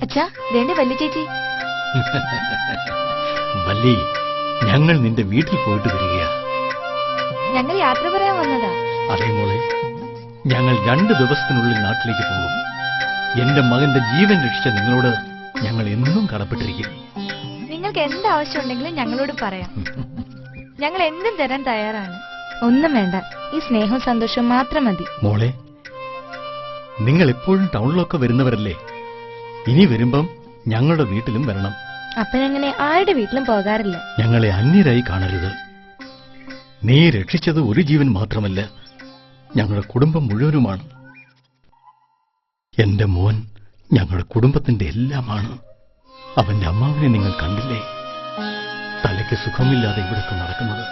അച്ഛാ, വേണ്ട വല്യ ചേച്ചി. വല്ലി, ഞങ്ങൾ നിന്റെ വീട്ടിൽ പോയിട്ട് വരികയാ. ഞങ്ങൾ യാത്ര പറയാൻ വന്നതാ. അതേ മോളെ, ഞങ്ങൾ 2 ദിവസത്തിനുള്ളിൽ നാട്ടിലേക്ക് പോകും. എന്റെ മകന്റെ ജീവൻ രക്ഷിച്ച നിങ്ങളോട് ഞങ്ങൾ എന്നും കടപ്പെട്ടിരിക്കും. നിങ്ങൾക്ക് എന്താവശ്യം ഉണ്ടെങ്കിലും ഞങ്ങളോട് പറയാം. ഞങ്ങൾ എന്തും തരാൻ തയ്യാറാണ്. ഒന്നും വേണ്ട, ഈ സ്നേഹവും സന്തോഷവും മാത്രം മതി. മോളെ, നിങ്ങൾ എപ്പോഴും ടൗണിലൊക്കെ വരുന്നവരല്ലേ? ഇനി വരുമ്പം ഞങ്ങളുടെ വീട്ടിലും വരണം. അപ്പനങ്ങനെ ആരുടെ വീട്ടിലും പോകാറില്ല. ഞങ്ങളെ അന്യരായി കാണരുത്. നീ രക്ഷിച്ചത് ഒരു ജീവൻ മാത്രമല്ല, ഞങ്ങളുടെ കുടുംബം മുഴുവനുമാണ്. എന്റെ മോൻ ഞങ്ങളുടെ കുടുംബത്തിന്റെ എല്ലാമാണ്. അവന്റെ അമ്മാവനെ നിങ്ങൾ കണ്ടില്ലേ? തലയ്ക്ക് സുഖമില്ലാതെ ഇവിടൊക്കെ നടക്കുന്നത്.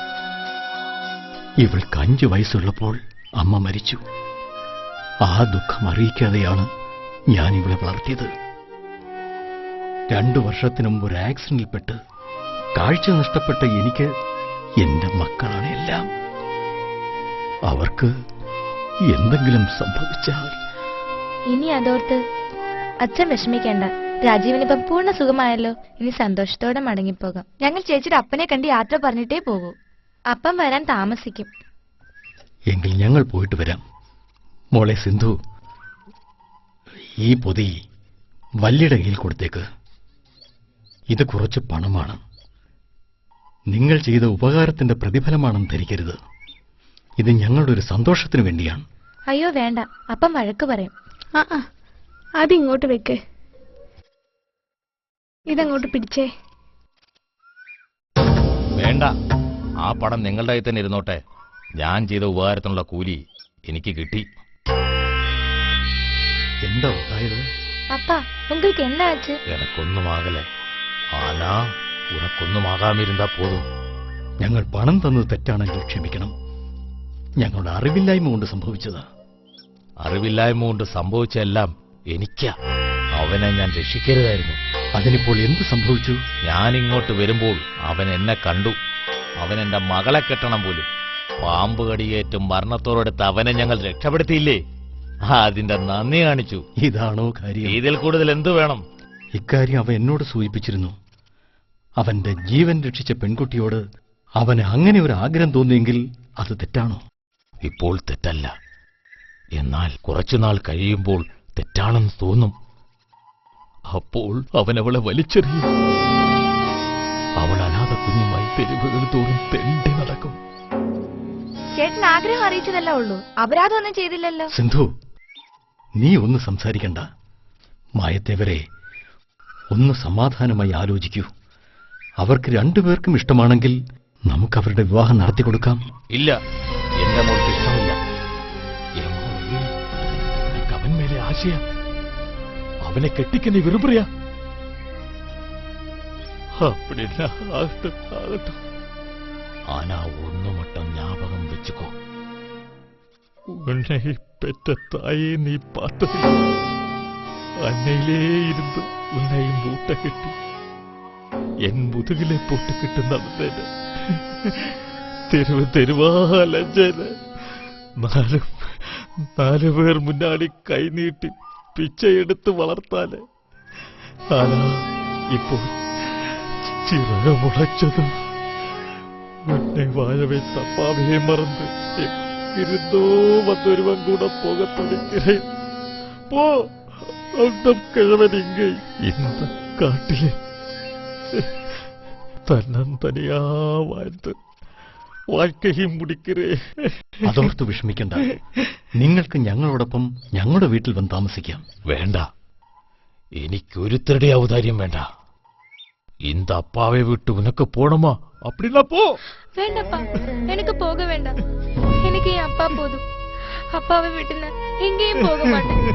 ഇവൾക്ക് 5 വയസ്സുള്ളപ്പോൾ അമ്മ മരിച്ചു. ആ ദുഃഖം അറിയിക്കാതെയാണ് ഞാൻ ഇവളെ വളർത്തിയത്. 2 വർഷത്തിനു മുമ്പ് ഒരു ആക്സിഡന്റിൽപ്പെട്ട് കാഴ്ച നഷ്ടപ്പെട്ട എനിക്ക് എന്റെ മക്കളാണ് എല്ലാം. അവർക്ക് എന്തെങ്കിലും സംഭവിച്ചാൽ ഇനി അതോർത്ത് അച്ഛൻ വിഷമിക്കേണ്ട. രാജീവിനിപ്പം പൂർണ്ണ സുഖമായല്ലോ. ഇനി സന്തോഷത്തോടെ മടങ്ങിപ്പോകാം. ഞങ്ങൾ ചേച്ചിയുടെ അപ്പനെ കണ്ട് യാത്ര പറഞ്ഞിട്ടേ പോകൂ. അപ്പം വരാൻ താമസിക്കും. എങ്കിൽ ഞങ്ങൾ പോയിട്ട് വരാം. മോളെ സിന്ധു, ഈ പൊതി വല്ലിയുടെ കയ്യിൽ കൊടുത്തേക്ക്. ഇത് കുറച്ച് പണമാണ്. നിങ്ങൾ ചെയ്ത ഉപകാരത്തിന്റെ പ്രതിഫലമാണെന്ന് ധരിക്കരുത്. ഇത് ഞങ്ങളുടെ ഒരു സന്തോഷത്തിന് വേണ്ടിയാണ്. അയ്യോ വേണ്ട, അപ്പം വഴക്ക് പറയും. അതിങ്ങോട്ട് വെക്ക്. ഇതങ്ങോട്ട് പിടിച്ചേ. വേണ്ട, ആ പണം നിങ്ങളുടെ കയ്യിൽ തന്നെ ഇരുന്നോട്ടെ. ഞാൻ ചെയ്ത ഉപകാരത്തിനുള്ള കൂലി എനിക്ക് കിട്ടി. എന്താ ഉണ്ടായത്? அப்பா உங்களுக்கு என்ன ஆச்சு? എനക്കൊന്നും ആകലെ. ആനാ ഉനക്കൊന്നും ആകാമിരുന്നാ പോതും. ഞങ്ങൾ പണം തന്നത് തെറ്റാണെങ്കിൽ ക്ഷമിക്കണം. ഞങ്ങളുടെ അറിവില്ലായ്മ കൊണ്ട് സംഭവിച്ചതാ. അറിവില്ലായ്മ കൊണ്ട് സംഭവിച്ചെല്ലാം എനിക്കാ. അവനെ ഞാൻ രക്ഷിക്കരുതായിരുന്നു. അതിനിപ്പോൾ എന്ത് സംഭവിച്ചു? ഞാനിങ്ങോട്ട് വരുമ്പോൾ അവൻ എന്നെ കണ്ടു. അവൻ എന്റെ മകളെ കെട്ടണം പോലും. പാമ്പ് കടിയേറ്റും മരണത്തോടെടുത്ത് അവനെ ഞങ്ങൾ രക്ഷപ്പെടുത്തിയില്ലേ? അതിന്റെ നന്ദി കാണിച്ചു. ഇതാണോ കാര്യം? ഇതിൽ കൂടുതൽ എന്തു വേണം? ഇക്കാര്യം അവൻ എന്നോട് സൂചിപ്പിച്ചിരുന്നു. അവന്റെ ജീവൻ രക്ഷിച്ച പെൺകുട്ടിയോട് അവന് അങ്ങനെ ഒരു ആഗ്രഹം തോന്നിയെങ്കിൽ അത് തെറ്റാണോ? ഇപ്പോൾ തെറ്റല്ല, എന്നാൽ കുറച്ചുനാൾ കഴിയുമ്പോൾ തെറ്റാണെന്ന് തോന്നും. അപ്പോൾ അവൻ അവളെ വലിച്ചെറിയും. അവൾ അനാഥ കുഞ്ഞുമായി തെരുവുകൾ തോറും തെണ്ടി നടക്കും. ചേട്ടൻ ആഗ്രഹം അറിയിച്ചതല്ല ഉള്ളൂ, അപരാധം ഒന്നും ചെയ്തില്ലല്ലോ. സിന്ധു, നീ ഒന്ന് സംസാരിക്കണ്ട. മായത്തേവരെ, ഒന്ന് സമാധാനമായി ആലോചിക്കൂ. അവർക്ക് രണ്ടുപേർക്കും ഇഷ്ടമാണെങ്കിൽ നമുക്ക് അവരുടെ വിവാഹം നടത്തിക്കൊടുക്കാം. ഇല്ല, എന്റെ മോൾക്ക് ഇഷ്ടമില്ല. അവൻ മേലെ ആശയ അവനെ കെട്ടിക്കുന്ന വിറുപറിയാ. அப்படின்னா ஆகட்டும். ஆனா ஒண்ணு மட்டும் ஞாபகம் வச்சுக்கோ, உன்னை பெற்ற தாயே நீ பார்த்ததில்லை. அன்னையிலே இருந்து உன்னை மூட்டை கட்டி என் முதுகிலே போட்டுக்கிட்டு நடந்தேன். தெருவா அலைஞ்சேன். നാല് പേർ മുന്നാടി കൈനീട്ടി പിച്ചയെടുത്ത് വളർത്താല്. ആനാ ഇപ്പോൾ ചിറകമുളച്ചതും ഉന്നെ വാഴവേ തപ്പാവേ മറന്ന് എങ്ങിരുന്നോ വന്നൊരുവൻ കൂടെ പോക തുടിக்கிறேன். പോ, അന്തം കിഴവനിങ്ങ இந்த കാട്ടിലെ തന്നന്തനിയാ வாழ்ந்து வாழ்க்கைയും മുടിக்கிறேன். അതോർത്ത് വിഷമിക്കണ്ട. നിങ്ങൾക്ക് ഞങ്ങളോടൊപ്പം ഞങ്ങളുടെ വീട്ടിൽ വന്ന് താമസിക്കാം. വേണ്ട, എനിക്കൊരുത്തരുടെ ഔദാര്യം വേണ്ട. இந்த அப்பாவை விட்டு உனக்கு போணுமா? அப்படின்னா போ. வேண்டப்பா, எனக்கு போக வேண்டாம். எனக்கு என் அப்பா போதும். அப்பாவை விட்டு நான் எங்கேயும் போக மாட்டேன்.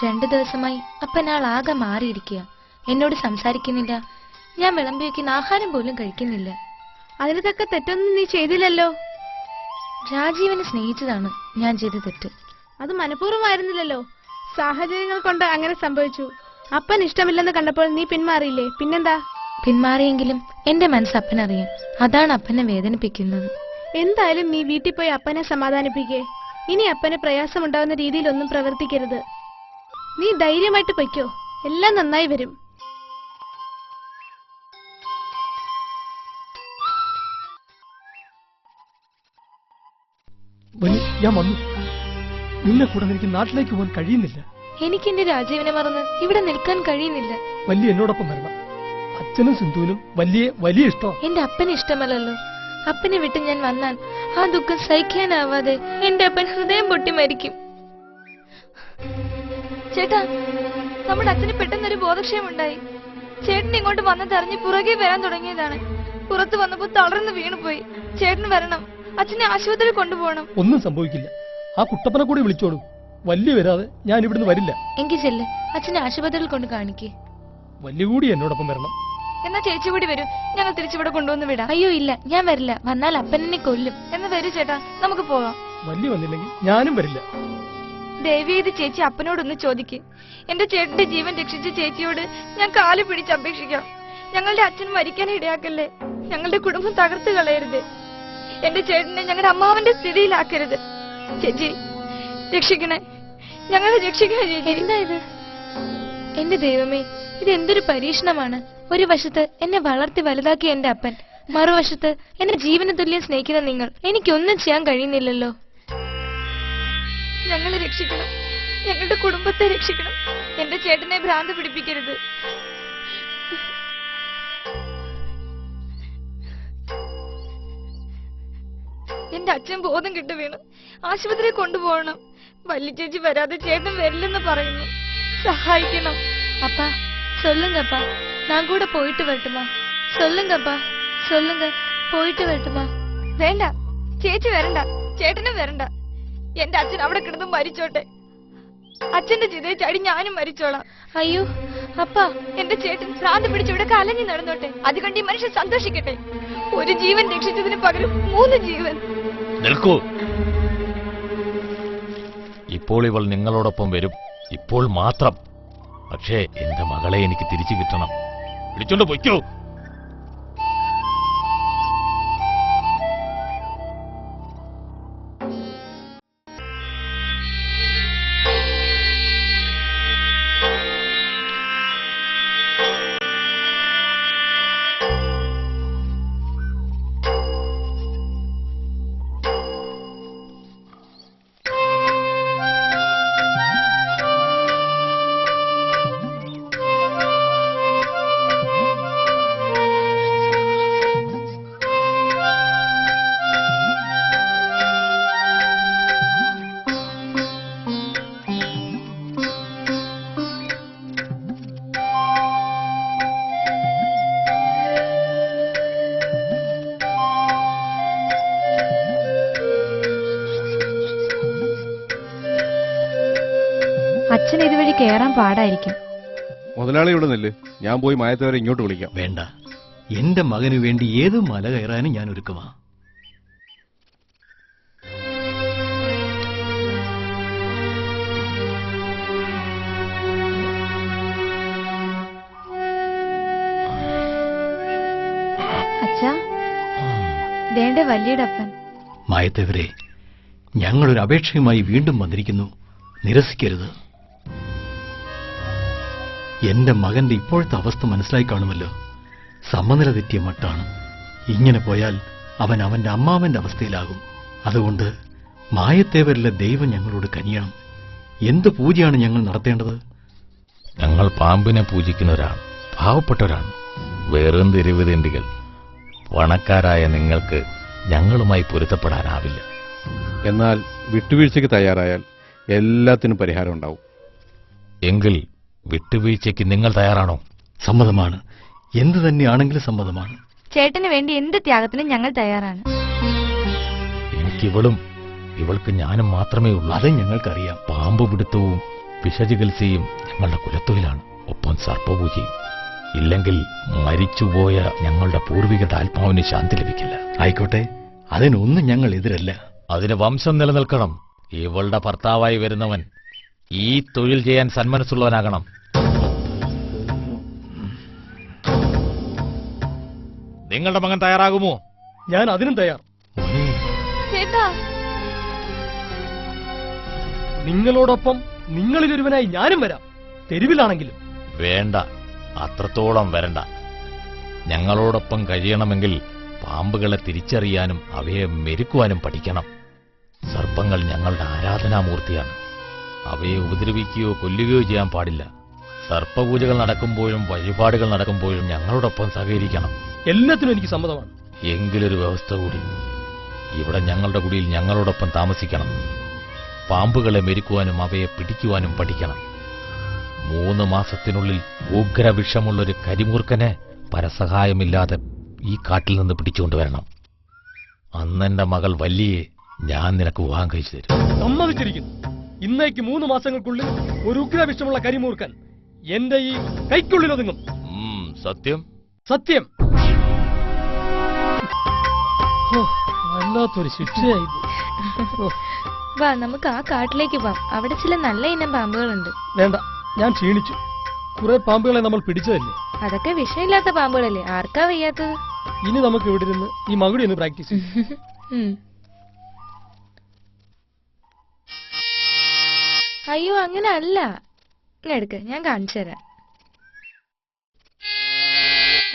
രണ്ടു ദിവസമായി അപ്പനാളാകെ മാറിയിരിക്കുക. എന്നോട് സംസാരിക്കുന്നില്ല. ഞാൻ വിളമ്പി വയ്ക്കുന്ന ആഹാരം പോലും കഴിക്കുന്നില്ല. അതിന് തക്ക തെറ്റൊന്നും നീ ചെയ്തില്ലല്ലോ. രാജീവനെ സ്നേഹിച്ചതാണ് ഞാൻ ചെയ്ത തെറ്റ്. അത് മനഃപൂർവ്വമായിരുന്നില്ലല്ലോ. സാഹചര്യങ്ങൾ കൊണ്ട് അങ്ങനെ സംഭവിച്ചു. അപ്പൻ ഇഷ്ടമില്ലെന്ന് കണ്ടപ്പോൾ നീ പിന്മാറിയില്ലേ? പിന്നെന്താ? പിന്മാറിയെങ്കിലും എന്റെ മനസ്സ് അപ്പനറിയാം. അതാണ് അപ്പനെ വേദനിപ്പിക്കുന്നത്. എന്തായാലും നീ വീട്ടിൽ പോയി അപ്പനെ സമാധാനിപ്പിക്കേ. ഇനി അപ്പന് പ്രയാസമുണ്ടാവുന്ന രീതിയിലൊന്നും പ്രവർത്തിക്കരുത്. നീ ധൈര്യമായിട്ട് പൊയ്ക്കോ, എല്ലാം നന്നായി വരും. ഞാൻ വന്നു. നിന്നെ കൂടാതെ എനിക്ക് നാട്ടിലേക്ക് പോകാൻ കഴിയുന്നില്ല. എനിക്ക് എന്റെ രാജീവനെ മറന്ന് ഇവിടെ നിൽക്കാൻ കഴിയുന്നില്ല. വല്യ എന്നോടൊപ്പം വരണം. അച്ഛനും സിന്ധുവിനും വലിയ ഇഷ്ടം. എന്റെ അപ്പന് ഇഷ്ടമല്ലല്ലോ. അപ്പനെ വിട്ട് ഞാൻ വന്നാൽ ആ ദുഃഖം സഹിക്കാനാവാതെ എന്റെ അപ്പൻ ഹൃദയം പൊട്ടി മരിക്കും. ചേട്ടാ, നമ്മുടെ അച്ഛന് പെട്ടെന്നൊരു ബോധക്ഷയമുണ്ടായി. ചേട്ടൻ ഇങ്ങോട്ട് വന്നതറിഞ്ഞ് പുറകെ വരാൻ തുടങ്ങിയതാണ്. പുറത്തു വന്നപ്പോ തളർന്ന് വീണുപോയി. ചേട്ടന് വരണം, അച്ഛനെ ആശുപത്രിയിൽ കൊണ്ടുപോകണം. ഒന്നും സംഭവിക്കില്ല. ആ കുട്ടപ്പനെ കൂടി വിളിച്ചോളൂ. വല്യ വരാതെ ഞാൻ ഇവിടുന്ന് വരില്ല. എങ്കിൽ ചെല്ല്, അച്ഛനെ ആശുപത്രിയിൽ കൊണ്ട് കാണിക്കേ. വല്യ കൂടി എന്നോടൊപ്പം വരണം. എന്നാ ചേച്ചി കൂടി വരൂ, ഞങ്ങൾ തിരിച്ചിവിടെ കൊണ്ടുവന്ന് വിടാം. അയ്യോ ഇല്ല, ഞാൻ വരില്ല. വന്നാൽ അപ്പനെന്നെ കൊല്ലും. എന്ന് വരൂ ചേട്ടാ, നമുക്ക് പോകാം. വല്യ വന്നില്ലെങ്കിൽ ഞാനും വരില്ല. ദേവിയത് ചേച്ചി അപ്പനോടൊന്ന് ചോദിക്ക്. എന്റെ ചേട്ടന്റെ ജീവൻ രക്ഷിച്ച ചേച്ചിയോട് ഞാൻ കാല് പിടിച്ച് അപേക്ഷിക്കാം. ഞങ്ങളുടെ അച്ഛൻ മരിക്കാൻ ഇടയാക്കല്ലേ. ഞങ്ങളുടെ കുടുംബം തകർത്ത് കളയരുത്. എന്റെ ചേട്ടനെ ഞങ്ങളുടെ അമ്മാവന്റെ സ്ഥിതിയിലാക്കരുത്. ചേച്ചി രക്ഷിക്കണേ, ഞങ്ങളെ രക്ഷിക്കണേ ചേച്ചി. എന്താ ഇത്? എന്റെ ദൈവമേ, ഇത് എന്തൊരു പരീക്ഷണമാണ്. ഒരു വശത്ത് എന്നെ വളർത്തി വലുതാക്കിയ എന്റെ അപ്പൻ, മറുവശത്ത് എന്നെ ജീവന തുല്യം സ്നേഹിക്കുന്ന നിങ്ങൾ. എനിക്കൊന്നും ചെയ്യാൻ കഴിയുന്നില്ലല്ലോ. ഞങ്ങളെ രക്ഷിക്കണം, ഞങ്ങളുടെ കുടുംബത്തെ രക്ഷിക്കണം. എന്റെ ചേട്ടനെ ഭ്രാന്ത് പിടിപ്പിക്കരുത്. എന്റെ അച്ഛൻ ബോധം കിട്ടു വീണു. ആശുപത്രിയിൽ കൊണ്ടുപോകണം. വല്യ ചേച്ചി വരാതെ ചേട്ടൻ വരില്ലെന്ന് പറയുന്നു. സഹായിക്കണം. அப்பா சொல்லுங்கப்பா, நான் கூட போயிட்டு வரட்டுமா? சொல்லுங்கப்பா, சொல்லுங்க, പോയിട്ട് വരട്ടുമാ? വേണ്ട, ചേച്ചി വരണ്ട, ചേട്ടനും വരണ്ട. എന്റെ അച്ഛൻ അവിടെ കിടന്ന് മരിച്ചോട്ടെ. അച്ഛന്റെ ചിതയെ ചാടി ഞാനും മരിച്ചോളാം. അയ്യോ അപ്പാ, എന്റെ ചേട്ടൻ ഭ്രാന്ത് പിടിച്ചിവിടെ കലഞ്ഞു നടന്നോട്ടെ. അത് കണ്ട് ഈ മനുഷ്യൻ സന്തോഷിക്കട്ടെ. ഒരു ജീവൻ രക്ഷിച്ചതിന് പകരം 3 ജീവൻ. നിൽക്കൂ. ഇപ്പോൾ ഇവൾ നിങ്ങളോടൊപ്പം വരും. ഇപ്പോൾ മാത്രം. പക്ഷേ എന്റെ മകളെ എനിക്ക് തിരിച്ചു കിട്ടണം. വിളിച്ചോണ്ട് പൊയ്ക്കോ. അച്ഛൻ ഇതുവഴി കേറാൻ പാടായിരിക്കും. മുതലാളി ഇവിടെ നില്ല്, ഞാൻ പോയി മായത്തേവരെ ഇങ്ങോട്ട് വിളിക്കാം. വേണ്ട, എന്റെ മകന് വേണ്ടി ഏത് മല കയറാനും ഞാൻ ഒരുക്കുവാ. അച്ഛാ, വേണ്ട വല്യടപ്പൻ. മായത്തേവരെ, ഞങ്ങളൊരു അപേക്ഷയുമായി വീണ്ടും വന്നിരിക്കുന്നു. നിരസിക്കരുത്. എന്റെ മകന്റെ ഇപ്പോഴത്തെ അവസ്ഥ മനസ്സിലായി കാണുമല്ലോ. സമനില തെറ്റിയ മട്ടാണ്. ഇങ്ങനെ പോയാൽ അവൻ അവന്റെ അമ്മാവന്റെ അവസ്ഥയിലാകും. അതുകൊണ്ട് മായത്തേവരിലെ ദൈവം ഞങ്ങളോട് കനിയണം. എന്ത് പൂജയാണ് ഞങ്ങൾ നടത്തേണ്ടത്? ഞങ്ങൾ പാമ്പിനെ പൂജിക്കുന്നവരാണ്, പാവപ്പെട്ടവരാണ്. വെറും തിരുവിതണ്ടികൾ. പണക്കാരായ നിങ്ങൾക്ക് ഞങ്ങളുമായി പൊരുത്തപ്പെടാനാവില്ല. എന്നാൽ വിട്ടുവീഴ്ചയ്ക്ക് തയ്യാറായാൽ എല്ലാത്തിനും പരിഹാരം ഉണ്ടാവും. എങ്കിൽ വിട്ടുവീഴ്ചയ്ക്ക് നിങ്ങൾ തയ്യാറാണോ? സമ്മതമാണ്. എന്തു തന്നെയാണെങ്കിലും സമ്മതമാണ്. ചേട്ടന് വേണ്ടി എന്ത് ത്യാഗത്തിനും ഞങ്ങൾ തയ്യാറാണ്. എനിക്കിവളും ഇവൾക്ക് ഞാനും മാത്രമേ ഉള്ളൂ. അത് ഞങ്ങൾക്കറിയാം. പാമ്പ് പിടുത്തവും വിഷചികിത്സയും ഞങ്ങളുടെ കുലത്തൊഴിലാണ്. ഒപ്പം സർപ്പപൂജയും. ഇല്ലെങ്കിൽ മരിച്ചുപോയ ഞങ്ങളുടെ പൂർവികരുടെ ആത്മാവിന് ശാന്തി ലഭിക്കില്ല. ആയിക്കോട്ടെ, അതിനൊന്നും ഞങ്ങൾ എതിരല്ല. അതിന് വംശം നിലനിൽക്കണം. ഇവളുടെ ഭർത്താവായി വരുന്നവൻ ഈ തൊഴിൽ ചെയ്യാൻ സന്മനസ്സുള്ളവനാകണം. നിങ്ങളുടെ മകൻ തയ്യാറാകുമോ? ഞാൻ അതിനും തയ്യാർ. ചേട്ടാ, നിങ്ങളോടൊപ്പം നിങ്ങളിലൊരുവനായി ഞാനും വരാം, തെരുവിലാണെങ്കിലും. വേണ്ട, അത്രത്തോളം വരണ്ട. ഞങ്ങളോടൊപ്പം കഴിയണമെങ്കിൽ പാമ്പുകളെ തിരിച്ചറിയാനും അവയെ മെരുക്കുവാനും പഠിക്കണം. സർപ്പങ്ങൾ ഞങ്ങളുടെ ആരാധനാമൂർത്തിയാണ്. അവയെ ഉപദ്രവിക്കുകയോ കൊല്ലുകയോ ചെയ്യാൻ പാടില്ല. സർപ്പപൂജകൾ നടക്കുമ്പോഴും വഴിപാടുകൾ നടക്കുമ്പോഴും ഞങ്ങളോടൊപ്പം സഹകരിക്കണം. എല്ലാത്തിനും എനിക്ക് സമ്മതമാണ്. എങ്കിലൊരു വ്യവസ്ഥ കൂടി. ഇവിടെ ഞങ്ങളുടെ കുടിയിൽ ഞങ്ങളോടൊപ്പം താമസിക്കണം. പാമ്പുകളെ മെരുക്കുവാനും അവയെ പിടിക്കുവാനും പഠിക്കണം. 3 മാസത്തിനുള്ളിൽ ഉഗ്രവിഷമുള്ളൊരു കരിമൂർക്കനെ പരസഹായമില്ലാതെ ഈ കാട്ടിൽ നിന്ന് പിടിച്ചുകൊണ്ടുവരണം. അന്നെന്റെ മകൾ വല്യയെ ഞാൻ നിനക്ക് വിവാഹം കഴിച്ചു തരും. സമ്മതിച്ചിരിക്കുന്നു. ഇന്നേക്ക് 3 മാസങ്ങൾക്കുള്ളിൽ ഒരു ഉഗ്രവിഷമുള്ള കരിമൂർക്കൻ എന്റെ ഈ കൈക്കുള്ളിൽ ഒതുങ്ങും. സത്യം? സത്യം. വല്ലാത്തൊരു ശിക്ഷയായി. വാ, നമുക്ക് ആ കാട്ടിലേക്ക് പോവാം. അവിടെ ചില നല്ല ഇനം പാമ്പുകളുണ്ട്. വേണ്ട, ഞാൻ ക്ഷീണിച്ചു. കുറെ പാമ്പുകളെ നമ്മൾ പിടിച്ചതല്ലേ. അതൊക്കെ വിഷമില്ലാത്ത പാമ്പുകളല്ലേ, ആർക്കാ വയ്യാത്തത്? ഇനി നമുക്ക് ഇവിടെ ഇരുന്ന് ഈ മകുടി ഒന്ന് പ്രാക്ടീസ് ചെയ്യാം. അയ്യോ, അങ്ങനെ അല്ല. ഇങ്ങെടുക്ക്, ഞാൻ കാണിച്ചു തരാം.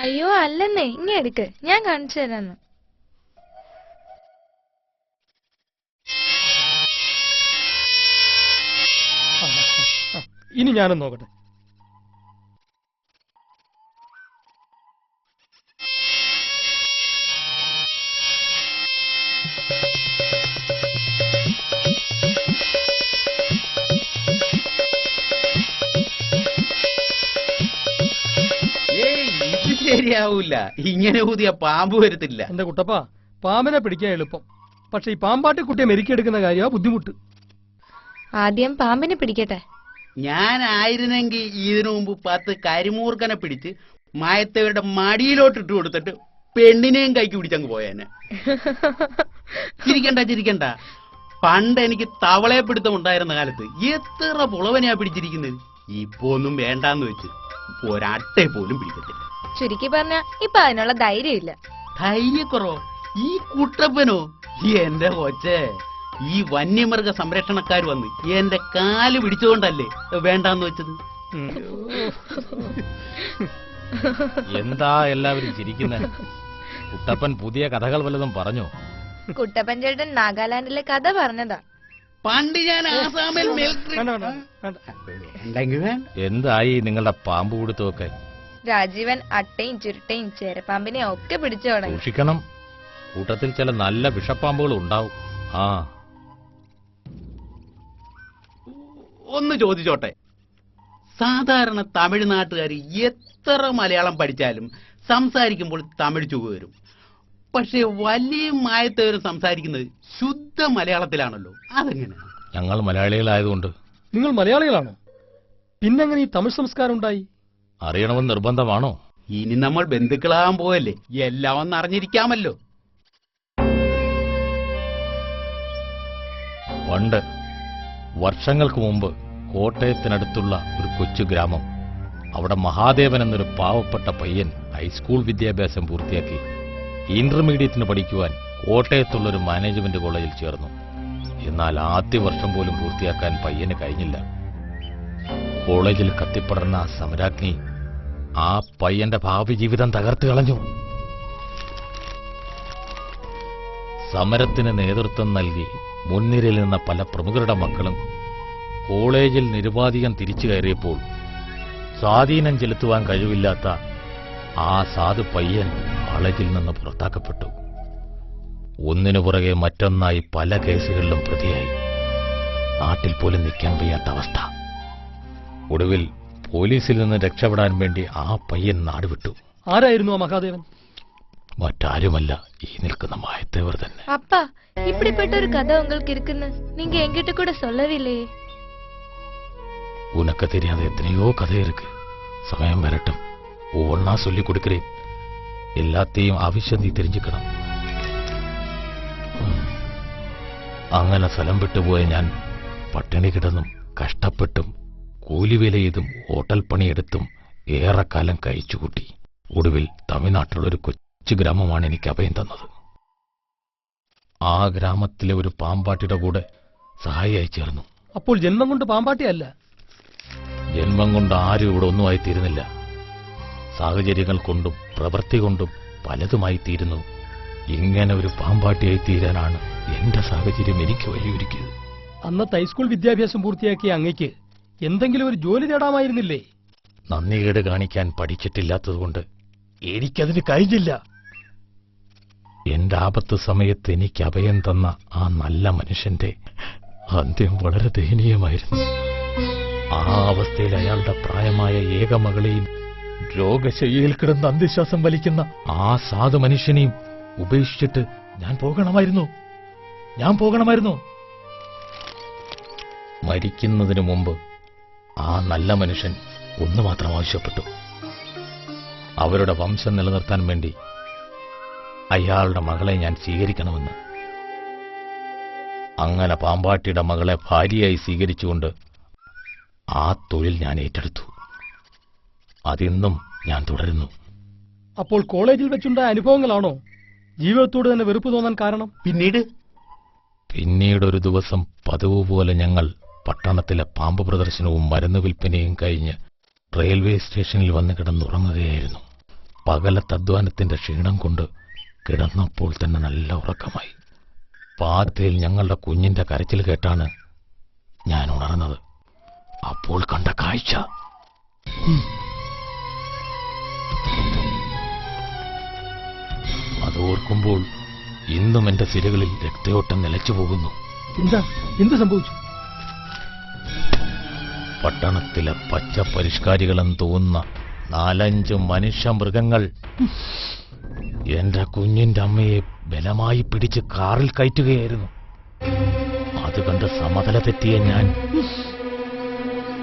അയ്യോ അല്ലെന്നേ, ഇങ്ങെടുക്ക്, ഞാൻ കാണിച്ചു തരാന്ന്. ഇനി ഞാനും നോക്കട്ടെ. ശരിയാവൂല. ഇങ്ങനെ ഊതിയ പാമ്പ് വരത്തില്ല. എന്റെ കുട്ടപ്പ, പാമ്പിനെ പിടിക്കാൻ എളുപ്പം, പക്ഷെ ഈ പാമ്പാട്ടിക്കുട്ടിയെ മെരുക്കിയെടുക്കുന്ന കാര്യമാ ബുദ്ധിമുട്ട്. ആദ്യം പാമ്പിനെ പിടിക്കട്ടെ. ഞാനായിരുന്നെങ്കിൽ ഇതിനു മുമ്പ് 10 കരിമൂർക്കനെ പിടിച്ച് മായത്തവരുടെ മടിയിലോട്ട് ഇട്ട് കൊടുത്തിട്ട് പെണ്ണിനെയും കൈക്ക് പിടിച്ചങ്ങ് പോയേനെ. ചിരിക്കണ്ട. പണ്ട് എനിക്ക് തവളയെ പിടുത്തം ഉണ്ടായിരുന്ന കാലത്ത് എത്ര പുളവനെയാ പിടിച്ചിരിക്കുന്നത്. ഇപ്പൊ ഒന്നും വേണ്ടാന്ന് വെച്ച് ഒരട്ടയെ പോലും പിടിക്കത്തില്ല. ചുരുക്കി പറഞ്ഞ ഇപ്പൊ അതിനുള്ള ധൈര്യമില്ല. ധൈര്യക്കുറവോ? ഈ കുട്ടപ്പനോ? എന്റെ കൊച്ചേ, ഈ വന്യമൃഗ സംരക്ഷണക്കാർ വന്ന് എന്റെ കാല് പിടിച്ചുകൊണ്ടല്ലേ വേണ്ടാന്ന് വെച്ചത്. എന്താ എല്ലാവരും ചിരിക്കുന്നത്? കുട്ടപ്പൻ പുതിയ കഥകൾ വല്ലതും പറഞ്ഞോ? കുട്ടപ്പൻ ചേട്ടൻ നാഗാലാൻഡിലെ കഥ പറഞ്ഞതാ. പണ്ട് ഞാൻ ആസാമിൽ എന്തായി നിങ്ങളുടെ പാമ്പ് കൊടുത്തൊക്കെ? രാജീവൻ അട്ടയും ചുരുട്ടയും ചേരപ്പാമ്പിനെയും ഒക്കെ പിടിച്ചു തുടങ്ങി. സൂക്ഷിക്കണം, കൂട്ടത്തിൽ ചില നല്ല വിഷപ്പാമ്പുകൾ ഉണ്ടാവും. ആ, ഒന്ന് ചോദിച്ചോട്ടെ, സാധാരണ തമിഴ്നാട്ടുകാർ എത്ര മലയാളം പഠിച്ചാലും സംസാരിക്കുമ്പോൾ തമിഴ് ചുവ വരും. പക്ഷെ വലിയ മായത്തവരും സംസാരിക്കുന്നത് ശുദ്ധ മലയാളത്തിലാണല്ലോ. അതെങ്ങനെ? ഞങ്ങൾ മലയാളികളായതുകൊണ്ട്. നിങ്ങൾ മലയാളികളാണോ? പിന്നെങ്ങനെ ഈ തമിഴ് സംസ്കാരം ഉണ്ടായി? അറിയണമെന്ന് നിർബന്ധമാണോ? ഇനി നമ്മൾ ബന്ധുക്കളാകാൻ പോവല്ലേ, എല്ലാം ഒന്ന് അറിഞ്ഞിരിക്കാമല്ലോ. പണ്ട് വർഷങ്ങൾക്ക് മുമ്പ് കോട്ടയത്തിനടുത്തുള്ള ഒരു കൊച്ചു ഗ്രാമം. അവിടെ മഹാദേവൻ എന്നൊരു പാവപ്പെട്ട പയ്യൻ ഹൈസ്കൂൾ വിദ്യാഭ്യാസം പൂർത്തിയാക്കി ഇന്റർമീഡിയറ്റിന് പഠിക്കുവാൻ കോട്ടയത്തുള്ളൊരു മാനേജ്മെന്റ് കോളേജിൽ ചേർന്നു. എന്നാൽ ആദ്യ വർഷം പോലും പൂർത്തിയാക്കാൻ പയ്യന് കഴിഞ്ഞില്ല. കോളേജിൽ കത്തിപ്പടർന്ന ആ സമരാഗ്നി ആ പയ്യന്റെ ഭാവി ജീവിതം തകർത്തു കളഞ്ഞു. സമരത്തിന് നേതൃത്വം നൽകി മുൻനിരയിൽ നിന്ന പല പ്രമുഖരുടെ മക്കളും കോളേജിൽ നിരുപാധികം തിരിച്ചു കയറിയപ്പോൾ സ്വാധീനം ചെലുത്തുവാൻ കഴിവില്ലാത്ത ആ സാധു പയ്യൻ കോളേജിൽ നിന്ന് പുറത്താക്കപ്പെട്ടു. ഒന്നിനു പുറകെ മറ്റൊന്നായി പല കേസുകളിലും പ്രതിയായി. നാട്ടിൽ പോലും നിൽക്കാൻ വയ്യാത്ത അവസ്ഥ. ഒടുവിൽ പോലീസിൽ നിന്ന് രക്ഷപ്പെടാൻ വേണ്ടി ആ പയ്യൻ നാടുവിട്ടു. ആരായിരുന്നു ആ മഹാദേവൻ? മറ്റാരുമല്ല, ഈ നിൽക്കുന്ന മായത്തേവർ തന്നെ. அப்பா இப்படிப்பட்ட ஒரு கதை உங்களுக்கு இருக்குன்னு நீங்க என்கிட்ட கூட சொல்லவில்லையே. உனக்கு தெரியாத எத்தனையோ கதை இருக்கு. സമയം വരട്ടും, ഒന്നാ ചൊല്ലി കൊടുക്കേ. എല്ലാത്തെയും ആവശ്യം നീ தெரிஞ்சுക്കണം. അങ്ങനെ സ്ഥലം വിട്ടുപോയ ഞാൻ പട്ടിണി കിടന്നും കഷ്ടപ്പെട്ടും കൂലിവേല ചെയ്തും ഹോട്ടൽ പണിയെടുത്തും ഏറെക്കാലം കഴിച്ചുകൂട്ടി. ഒടുവിൽ തമിഴ്നാട്ടിലുള്ളൊരു കൊച്ചു ഗ്രാമമാണ് എനിക്ക് അഭയം തന്നത്. ആ ഗ്രാമത്തിലെ ഒരു പാമ്പാട്ടിയുടെ കൂടെ സഹായിയായി ചേർന്നു. അപ്പോൾ ജന്മം കൊണ്ട് പാമ്പാട്ടിയല്ല? ജന്മം കൊണ്ട് ആരും ഇവിടെ ഒന്നുമായി തീരുന്നില്ല. സാഹചര്യങ്ങൾ കൊണ്ടും പ്രവൃത്തി കൊണ്ടും പലതുമായി തീരുന്നു. ഇങ്ങനെ ഒരു പാമ്പാട്ടിയായി തീരാനാണ് എന്റെ സാഹചര്യം എനിക്ക് വഴിയൊരുക്കിയത്. അന്നത്തെ ഹൈസ്കൂൾ വിദ്യാഭ്യാസം പൂർത്തിയാക്കിയ അങ്ങയ്ക്ക് എന്തെങ്കിലും ഒരു ജോലി നേടാമായിരുന്നില്ലേ? നന്ദികേട് കാണിക്കാൻ പഠിച്ചിട്ടില്ലാത്തതുകൊണ്ട് എനിക്കതിന് കഴിഞ്ഞില്ല. എന്റെ ആപത്ത് സമയത്ത് എനിക്ക് അഭയം തന്ന ആ നല്ല മനുഷ്യന്റെ അന്ത്യം വളരെ ദയനീയമായിരുന്നു. ആ അവസ്ഥയിൽ അയാളുടെ പ്രായമായ ഏക മകളെയും രോഗശയ്യയിൽ കിടന്ന് അന്ത്യശ്വാസം വലിക്കുന്ന ആ സാധു മനുഷ്യനെയും ഉപേക്ഷിച്ചിട്ട് ഞാൻ പോകണമായിരുന്നു. മരിക്കുന്നതിനു മുമ്പ് ആ നല്ല മനുഷ്യൻ ഒന്നു മാത്രം ആവശ്യപ്പെട്ടു. അവരുടെ വംശം നിലനിർത്താൻ വേണ്ടി അയാളുടെ മകളെ ഞാൻ സ്വീകരിക്കണമെന്ന്. അങ്ങനെ പാമ്പാട്ടിയുടെ മകളെ ഭാര്യയായി സ്വീകരിച്ചുകൊണ്ട് ആ തൊഴിൽ ഞാൻ ഏറ്റെടുത്തു. അതിന്നും ഞാൻ തുടരുന്നു. അപ്പോൾ കോളേജിൽ വെച്ചുണ്ടായ അനുഭവങ്ങളാണോ ജീവിതത്തോട് തന്നെ വെറുപ്പ് തോന്നാൻ കാരണം? പിന്നീടൊരു ദിവസം പതിവ് പോലെ ഞങ്ങൾ പട്ടണത്തിലെ പാമ്പ് പ്രദർശനവും മരുന്ന് വിൽപ്പനയും കഴിഞ്ഞ് റെയിൽവേ സ്റ്റേഷനിൽ വന്ന് കിടന്നുറങ്ങുകയായിരുന്നു. പകലത്തെ അധ്വാനത്തിന്റെ ക്ഷീണം കൊണ്ട് കിടന്നപ്പോൾ തന്നെ നല്ല ഉറക്കമായി. പാതയിൽ ഞങ്ങളുടെ കുഞ്ഞിന്റെ കരച്ചിൽ കേട്ടാണ് ഞാൻ ഉണർന്നത്. അപ്പോൾ കണ്ട കാഴ്ച അതോർക്കുമ്പോൾ ഇന്നും എന്റെ സിരകളിൽ രക്തയോട്ടം നിലച്ചു പോകുന്നു. എന്ത് സംഭവിച്ചു? പട്ടണത്തിലെ പച്ച പരിഷ്കാരികളെന്ന് തോന്നുന്ന 4-5 മനുഷ്യ മൃഗങ്ങൾ എന്റെ കുഞ്ഞിന്റെ അമ്മയെ ബലമായി പിടിച്ച് കാറിൽ കയറ്റുകയായിരുന്നു. അത് കണ്ട് സമതല തെറ്റിയ ഞാൻ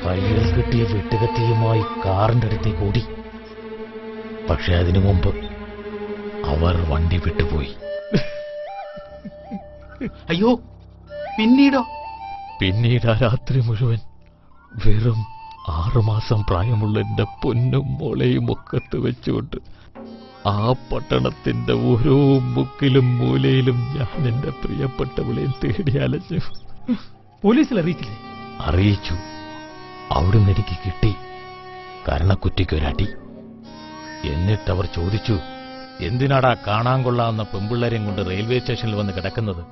കയ്യിൽ കിട്ടിയ വെട്ടുകത്തിയുമായി കാറിന്റെ അടുത്തേക്ക് ഓടി. പക്ഷെ അതിനു മുമ്പ് അവർ വണ്ടി വിട്ടുപോയി. അയ്യോ, പിന്നീടോ? പിന്നീട് ആ രാത്രി മുഴുവൻ വെറും 6 മാസം പ്രായമുള്ള എന്റെ പൊന്നും മോളെയും ഒക്കത്ത് വെച്ചുകൊണ്ട് ആ പട്ടണത്തിന്റെ ഓരോ മുക്കിലും മൂലയിലും ഞാൻ എന്റെ പ്രിയപ്പെട്ടവളെ തേടി അലഞ്ഞു. പോലീസിൽ അറിയിച്ചില്ലേ? അറിയിച്ചു. അവിടുന്ന് എനിക്ക് കിട്ടി കരണക്കുറ്റിക്കൊരടി. എന്നിട്ടവർ ചോദിച്ചു, എന്തിനാടാ കാണാൻ കൊള്ളാവുന്ന പെമ്പിള്ളേരെയും കൊണ്ട് റെയിൽവേ സ്റ്റേഷനിൽ വന്ന് കിടക്കുന്നത്?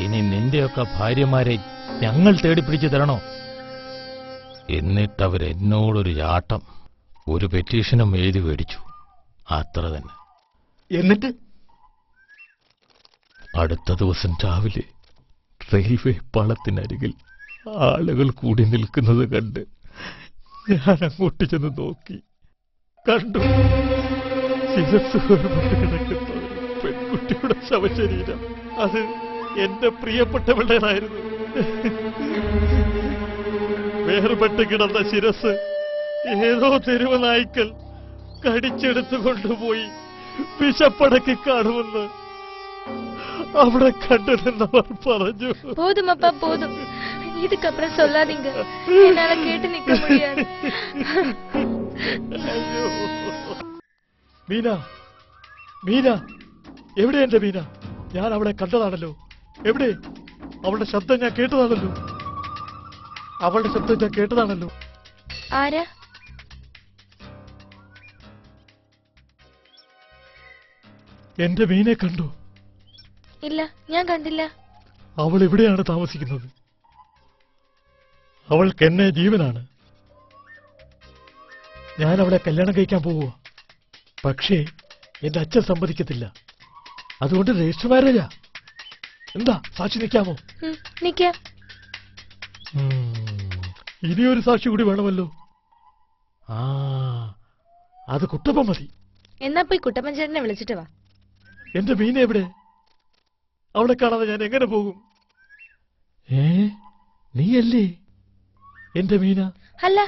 ഇനി നിന്റെയൊക്കെ ഭാര്യമാരെ ഞങ്ങൾ തേടിപ്പിടിച്ചു തരണോ? എന്നിട്ടവരെന്നോടൊരു ചാട്ടം. ഒരു പെറ്റീഷനും എഴുതി മേടിച്ചു. അത്ര തന്നെ. എന്നിട്ട് അടുത്ത ദിവസം രാവിലെ റെയിൽവേ പാളത്തിനരികിൽ ആളുകൾ കൂടി നിൽക്കുന്നത് കണ്ട് ഞാൻ അങ്ങോട്ട് ചെന്ന് നോക്കി. കണ്ടു, ശിരസ് വേർപെട്ട് കിടക്കുന്ന ഒരു പെൺകുട്ടിയുടെ ശവശരീരം. അത് എന്റെ പ്രിയപ്പെട്ടവളുടേതായിരുന്നു. വേർപെട്ട് കിടന്ന ശിരസ് ഏതോ തെരുവ് നായ്ക്കൾ കടിച്ചെടുത്തു കൊണ്ടുപോയി വിശപ്പടക്കി കാണുമെന്ന് അവിടെ കണ്ടു നിന്നവർ പറഞ്ഞു. போதும் அப்பா, போதும். இதுக்கப்புறம் சொல்லாதீங்க. என்னால கேட்டு நிக்க முடியாது. മീന, മീന, എവിടെ എന്റെ മീന? ഞാൻ അവളെ കണ്ടതാണല്ലോ. എവിടെ? അവളുടെ ശബ്ദം ഞാൻ കേട്ടതാണല്ലോ. അവളുടെ ശബ്ദം ഞാൻ കേട്ടതാണല്ലോ. ആരാ? എന്റെ മീനെ കണ്ടു? ഇല്ല, ഞാൻ കണ്ടില്ല. അവൾ എവിടെയാണ് താമസിക്കുന്നത്? അവൾക്ക് എന്നെ ജീവനാണ്. ഞാൻ അവളെ കല്യാണം കഴിക്കാൻ പോവുക. പക്ഷേ എന്റെ അച്ഛൻ സമ്മതിക്കത്തില്ല. അതുകൊണ്ട് രജിസ്റ്റർ മാരേജാ. എന്താ, സാക്ഷി നിൽക്കാമോ? നിക്കാം. ഇനിയൊരു സാക്ഷി കൂടി വേണമല്ലോ. അത് കുട്ടപ്പൻ മതി. എന്നാ പോയി കുട്ടപ്പൻ ചേട്ടനെ വിളിച്ചിട്ട് വാ. എന്റെ മീന എവിടെ? അവളെ കാണാതെ ഞാൻ എങ്ങനെ പോകും? നീയല്ലേ എന്റെ മീന? അല്ല,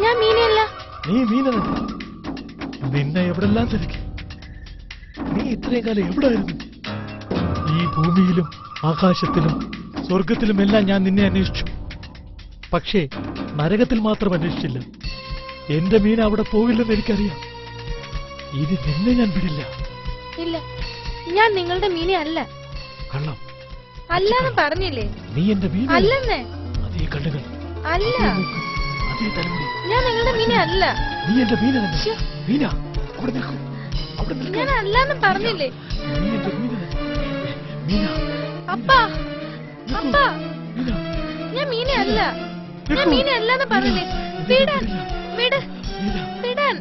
ഞാൻ മീനയല്ല. നീ മീന തന്നെ. നിന്നെ എവിടെല്ലാം തിരക്കി. നീ ഇത്രയും കാലം എവിടായിരുന്നു? ഈ ഭൂമിയിലും ആകാശത്തിലും സ്വർഗത്തിലും എല്ലാം ഞാൻ നിന്നെ അന്വേഷിച്ചു. പക്ഷേ നരകത്തിൽ മാത്രം അന്വേഷിച്ചില്ല. എന്റെ മീന അവിടെ പോവില്ലെന്ന് എനിക്കറിയാം. ഇനി നിന്നെ ഞാൻ വിടില്ല. ഇല്ല, ഞാൻ നിങ്ങളുടെ മീനെ അല്ല. കള്ളം. അല്ലാന്ന് പറഞ്ഞില്ലേ? നീ എന്റെ മീന അല്ലെന്നേ. അതേ കണ്ണുകൾ, അല്ല, അതേ തലമുടി. ഞാൻ നിങ്ങളുടെ മീനെ അല്ല. നീ എന്റെ മീന തന്നെ. മീന, അവിടെ നിൽക്കൂ. അവിടെ നിൽക്കൂ. ഞാൻ അല്ലാന്ന് പറഞ്ഞില്ലേ? നീ എന്റെ മീന തന്നെ. മീന. അപ്പാ, അപ്പാ, മീന. ഞാൻ മീനെ അല്ല. ഞാൻ മീനെ അല്ലാന്ന് പറഞ്ഞില്ലേ? വിടാൻ, വിട്, വിടാൻ.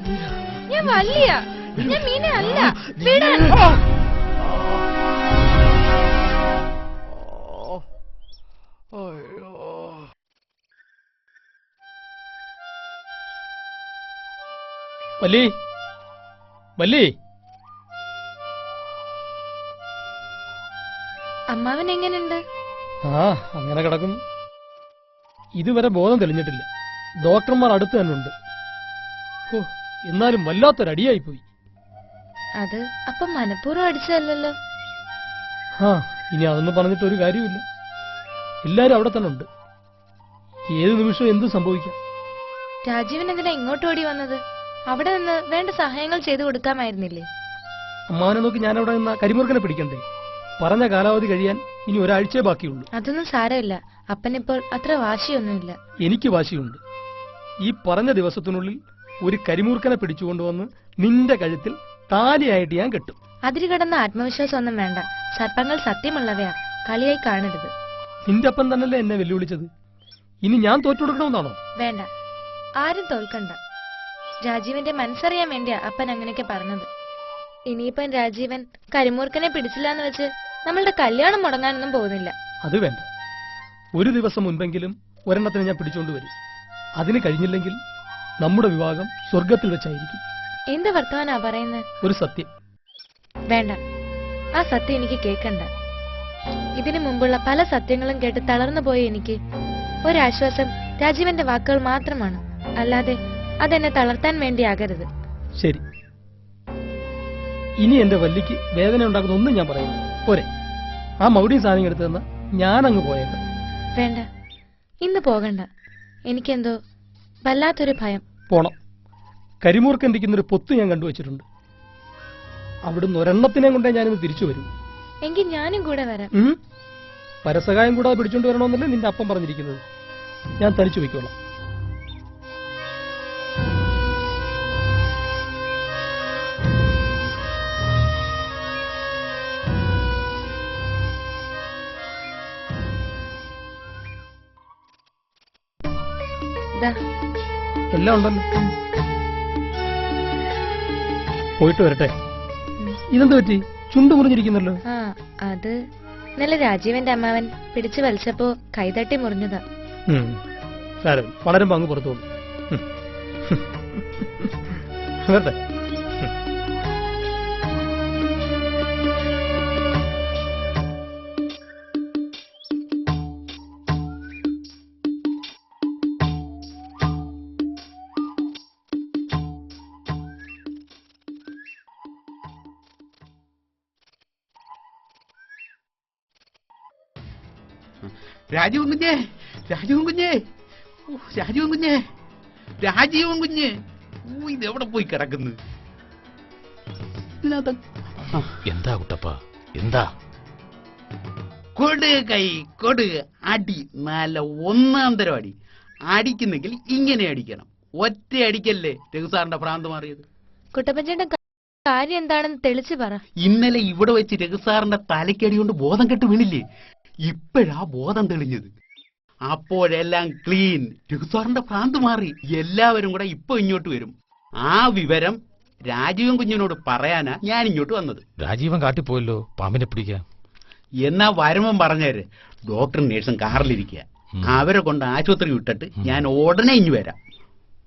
ഞാൻ വല്ലിയ. ഞാൻ മീനെ അല്ല. വിടാൻ. വല്ലി, വല്ലി. അമ്മാവൻ എങ്ങനെയുണ്ട്? അങ്ങനെ കിടക്കുന്നു. ഇതുവരെ ബോധം തെളിഞ്ഞിട്ടില്ല. ഡോക്ടർമാർ അടുത്ത് തന്നെ ഉണ്ട്. എന്നാലും വല്ലാത്തൊരടിയായി പോയി. അത് അപ്പം മനഃപൂർവ്വം അടിച്ചതല്ലോ. ഇനി അതൊന്നും പറഞ്ഞിട്ട് ഒരു കാര്യമില്ല. എല്ലാരും അവിടെ തന്നെ ഉണ്ട്. ഏത് നിമിഷവും എന്ത് സംഭവിക്കാം. രാജീവൻ എന്തിനാ ഇങ്ങോട്ട് ഓടി വന്നത്? അവിടെ നിന്ന് വേണ്ട സഹായങ്ങൾ ചെയ്തു കൊടുക്കാമായിരുന്നില്ലേ? അമ്മാവനെ നോക്കി ഞാൻ അവിടെ നിന്ന് കരിമുറുക്കനെ പിടിക്കണ്ടേ? പറഞ്ഞ കാലാവധി കഴിയാൻ ഇനി ഒരാഴ്ചയെ ബാക്കിയുള്ളൂ. അതൊന്നും സാരമില്ല. അപ്പനിപ്പോൾ അത്ര വാശിയൊന്നുമില്ല. എനിക്ക് വാശിയുണ്ട്. ഈ പറഞ്ഞ ദിവസത്തിനുള്ളിൽ ഒരു കരിമൂർക്കനെ പിടിച്ചുകൊണ്ടുവന്ന് നിന്റെ കഴുത്തിൽ താലിയായിട്ട് ഞാൻ കെട്ടും. അതിര് കടന്ന ആത്മവിശ്വാസം ഒന്നും വേണ്ട. സർപ്പങ്ങൾ സത്യമുള്ളവയാ, കളിയായി കാണരുത്. നിന്റെ അപ്പൻ തന്നല്ലേ എന്നെ വെല്ലുവിളിച്ചത്. ഇനി ഞാൻ തോറ്റുകൊടുക്കണമെന്നാണോ? വേണ്ട, ആരും തോൽക്കണ്ട. രാജീവന്റെ മനസ്സറിയാൻ വേണ്ടിയാ അപ്പൻ അങ്ങനെയൊക്കെ പറഞ്ഞത്. ഇനിയിപ്പം രാജീവൻ കരിമൂർക്കനെ പിടിച്ചില്ലാന്ന് വെച്ച് നമ്മളുടെ കല്യാണം മുടങ്ങാനൊന്നും പോകുന്നില്ല. അത് വേണ്ട. ഒരു ദിവസം മുൻപെങ്കിലും ഒരെണ്ണത്തിന് ഞാൻ പിടിച്ചോണ്ട് വരും. അതിന് കഴിഞ്ഞില്ലെങ്കിൽ നമ്മുടെ വിവാഹം സ്വർഗത്തിൽ വെച്ചായിരിക്കും. എന്ത് വർത്തമാനാ പറയുന്നത്? ഒരു സത്യം. വേണ്ട, ആ സത്യം എനിക്ക് കേൾക്കണ്ട. ഇതിനു മുമ്പുള്ള പല സത്യങ്ങളും കേട്ട് തളർന്നു പോയ എനിക്ക് ഒരാശ്വാസം രാജീവന്റെ വാക്കുകൾ മാത്രമാണ്. അല്ലാതെ അതെന്നെ തളർത്താൻ വേണ്ടിയാകരുത്. ശരി, ഇനി എന്റെ വല്ലിക്ക് വേദന ഉണ്ടാക്കുന്ന ഒന്നും ഞാൻ പറയുന്നു. പോരെ, ആ മൗഢ്യം സാധനം എടുത്തു തന്ന ഞാനങ്ങ് പോയേക്കാം. വേണ്ട, ഇന്ന് പോകണ്ട. എനിക്കെന്തോ വല്ലാത്തൊരു ഭയം. പോണം. കരിമൂർക്കണ്ടിരിക്കുന്നൊരു പൊത്ത് ഞാൻ കണ്ടുവച്ചിട്ടുണ്ട്. അവിടുന്ന് ഒരെണ്ണത്തിനെ കൊണ്ടേ ഞാനിന്ന് തിരിച്ചു വരും. എങ്കിൽ ഞാനും കൂടെ വരാം. പരസഹായം കൂടാതെ പിടിച്ചോണ്ട് വരണമെന്നല്ലേ നിന്റെ അപ്പം പറഞ്ഞിരിക്കുന്നത്. ഞാൻ തനിച്ചു വയ്ക്കോളാം. എല്ലാം ഉണ്ടല്ലോ. പോയിട്ട് വരട്ടെ. ഇതെന്ത് പറ്റി? ചുണ്ട് മുറിഞ്ഞിരിക്കുന്നല്ലോ. ആ, അത് ഇന്നലെ രാജീവന്റെ അമ്മാവൻ പിടിച്ചു വലിച്ചപ്പോ കൈതട്ടി മുറിഞ്ഞതാ. സാരം വളരുമ്പോ അങ്ങ് പുറത്തോളൂ. വരട്ടെ. രാജീവൻ കുഞ്ഞേ, രാജീവൻ കുഞ്ഞേ, രാജീവൻ കുഞ്ഞേ, രാജീവൻ കുഞ്ഞ്. ഇതെവിടെ പോയി കിടക്കുന്നു? എന്താ കുട്ടപ്പ, എന്താ? കൊടു കൈ കൊടു, അടി, നല്ല ഒന്നാം തരം അടി. അടിക്കുന്നെങ്കിൽ ഇങ്ങനെ അടിക്കണം. ഒറ്റ അടിക്കല്ലേ രഘുസാറിന്റെ ഭ്രാന്ത് മാറിയത്. കുട്ടപ്പച്ചേട്ടൻ കാര്യം എന്താണെന്ന് തെളിച്ചു പറ. ഇന്നലെ ഇവിടെ വെച്ച് രഘുസാറിന്റെ തലക്കടി കൊണ്ട് ബോധം കെട്ട് വീണില്ലേ? ഇപ്പോഴാ ബോധം തെളിഞ്ഞത്. അപ്പോഴെല്ലാം ക്ലീൻ. രഘുസാറിന്റെ ഭ്രാന്ത് മാറി. എല്ലാവരും കൂടെ ഇപ്പൊ ഇങ്ങോട്ട് വരും. ആ വിവരം രാജീവൻ കുഞ്ഞിനോട് പറയാനാ ഞാൻ ഇങ്ങോട്ട് വന്നത്. രാജീവൻ കാട്ടിപ്പോയല്ലോ പാമ്പിനെ പിടിക്കാൻ. എന്നാ വരുമ്പം പറഞ്ഞേര്. ഡോക്ടറും നേഴ്സും കാറിലിരിക്കുക. അവരെ കൊണ്ട് ആശുപത്രി വിട്ടിട്ട് ഞാൻ ഉടനെ ഇഞ്ഞു വരാം.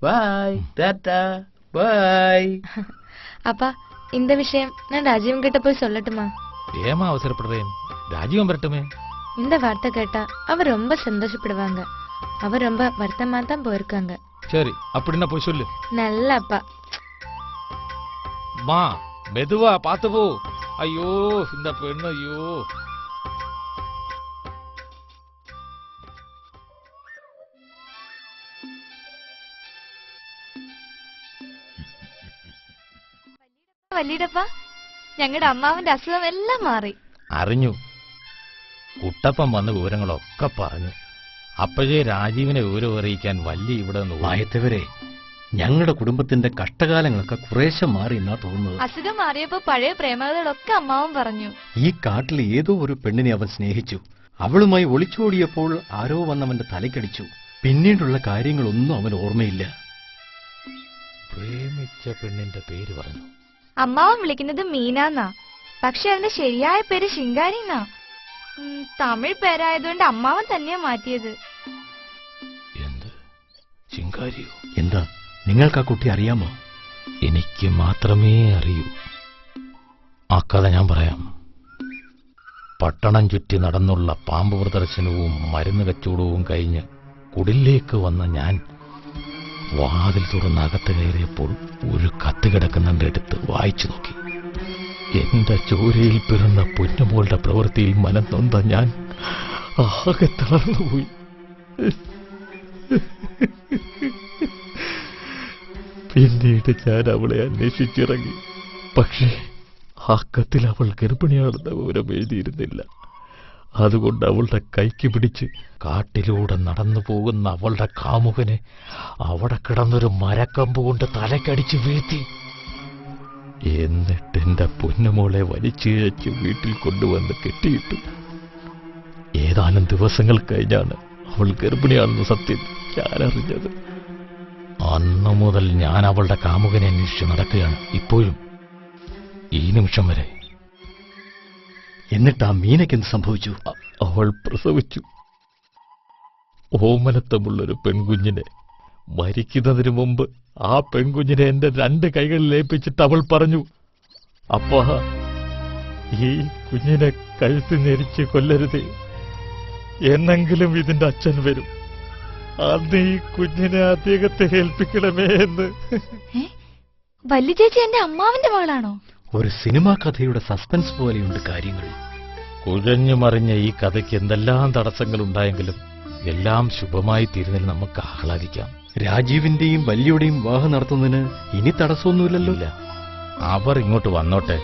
Bye tata bye. അപ്പ இந்த விஷயம் நான் ராஜீவன் கிட்ட போய் சொல்லட்டுமா? ஏமா அவசரப்படுறேன்? ராஜீவன் வரட்டுமே. இந்த வார்த்தை கேட்டா அவர் ரொம்ப சந்தோஷப்படுவாங்க. அவர் ரொம்ப வருத்தமா தான் போயிருக்காங்க. சரி, அப்படின்னா போய் சொல்லு. நல்ல அப்பா. மா மெதுவா பாத்து போ. ஐயோ இந்த பெண்ணு, ஐயோ. വല്ലിടപ്പ, ഞങ്ങളുടെ അമ്മാവന്റെ അസുഖം എല്ലാം മാറി. അറിഞ്ഞു. കുട്ടപ്പൻ വന്ന വിവരങ്ങളൊക്കെ പറഞ്ഞു. അപ്പോഴേ രാജീവിനെ വിവരം അറിയിക്കാൻ വല്ലി ഇവിടെ വായത്തവരെ, ഞങ്ങളുടെ കുടുംബത്തിന്റെ കഷ്ടകാലങ്ങളൊക്കെ കുറേശ്ശെ മാറി എന്നാ തോന്നുന്നത്. അസുഖം മാറിയപ്പോ പഴയ പ്രേമകളൊക്കെ അമ്മാവൻ പറഞ്ഞു. ഈ കാട്ടിൽ ഏതോ ഒരു പെണ്ണിനെ അവൻ സ്നേഹിച്ചു. അവളുമായി ഒളിച്ചോടിയപ്പോൾ ആരോ വന്നവന്റെ തലക്കടിച്ചു. പിന്നീടുള്ള കാര്യങ്ങളൊന്നും അവൻ ഓർമ്മയില്ല. പ്രേമിച്ച പെണ്ണിന്റെ പേര് പറഞ്ഞു. അമ്മാവൻ വിളിക്കുന്നത് മീനാന്നാ, പക്ഷെ അതിന്റെ ശരിയായ പേര് ശിങ്കാരിന്നാ. തമിഴ് പേരായതുകൊണ്ട് അമ്മാവൻ തന്നെയാ മാറ്റിയത്. എന്ത് ശിങ്കാരിയോ? എന്താ, നിങ്ങൾക്ക് ആ കുട്ടി അറിയാമോ? എനിക്ക് മാത്രമേ അറിയൂ. ആ കഥ ഞാൻ പറയാം. പട്ടണം ചുറ്റി നടന്നുള്ള പാമ്പ് പ്രദർശനവും മരുന്ന് കച്ചവടവും കഴിഞ്ഞ് കുടിലേക്ക് വന്ന ഞാൻ വാതിൽ തുറന്ന് അകത്ത് കയറിയപ്പോൾ ഒരു കത്ത് കിടക്കുന്നുണ്ടെടുത്ത് വായിച്ചു നോക്കി. എന്റെ ചോരയിൽ പിറന്ന പൊന്നുമോളുടെ പ്രവൃത്തിയിൽ മനം നൊന്ത ഞാൻ ആകെ തളർന്നുപോയി. പിന്നീട് ഞാൻ അവളെ അന്വേഷിച്ചിറങ്ങി. പക്ഷേ ആ കത്തിൽ അവൾ ഗർഭിണിയാണെന്ന വിവരം എഴുതിയിരുന്നില്ല. അതുകൊണ്ട് അവളുടെ കൈക്ക് പിടിച്ച് കാട്ടിലൂടെ നടന്നു പോകുന്ന അവളുടെ കാമുകനെ അവിടെ കിടന്നൊരു മരക്കമ്പ് കൊണ്ട് തലക്കടിച്ച് വീഴ്ത്തി. എന്നിട്ട് എന്റെ പൊന്നുമോളെ വലിച്ചിഴച്ച് വീട്ടിൽ കൊണ്ടുവന്ന് കെട്ടിയിട്ടു. ഏതാനും ദിവസങ്ങൾ കഴിഞ്ഞാണ് അവൾ ഗർഭിണിയാണെന്ന് സത്യം ഞാൻ അറിഞ്ഞത്. അന്നു മുതൽ ഞാൻ അവളുടെ കാമുകനെ അന്വേഷിച്ച് നടക്കുകയാണ് ഇപ്പോഴും, ഈ നിമിഷം വരെ. എന്നിട്ട് ആ മീനയ്ക്ക് എന്ത് സംഭവിച്ചു? അവൾ പ്രസവിച്ചു. ഓമനത്തമുള്ളൊരു പെൺകുഞ്ഞിനെ മരിക്കുന്നതിന് മുമ്പ് ആ പെൺകുഞ്ഞിനെ എന്റെ 2 കൈകളിൽ ഏൽപ്പിച്ചിട്ട് അവൾ പറഞ്ഞു, അപ്പാ, ഈ കുഞ്ഞിനെ കഴുത്ത് ഞെരിച്ച് കൊല്ലരുതേ, എന്നെങ്കിലും ഇതിന്റെ അച്ഛൻ വരും, അന്ന് ഈ കുഞ്ഞിനെ അദ്ദേഹത്തെ ഏൽപ്പിക്കണമേ എന്ന്. വല്യ ചേച്ചി എന്റെ അമ്മാവന്റെ മകളാണോ? ഒരു സിനിമാ കഥയുടെ സസ്പെൻസ് പോലെയുണ്ട് കാര്യങ്ങൾ. കുഴഞ്ഞു മറിഞ്ഞ ഈ കഥയ്ക്ക് എന്തെല്ലാം തടസ്സങ്ങൾ ഉണ്ടായെങ്കിലും എല്ലാം ശുഭമായി തീരുന്നതിൽ നമുക്ക് ആഹ്ലാദിക്കാം. രാജീവിന്റെയും വല്യയുടെയും വിവാഹം നടത്തുന്നതിന് ഇനി തടസ്സമൊന്നുമില്ലല്ലോ. ഇല്ല, അവർ ഇങ്ങോട്ട് വന്നോട്ടെ.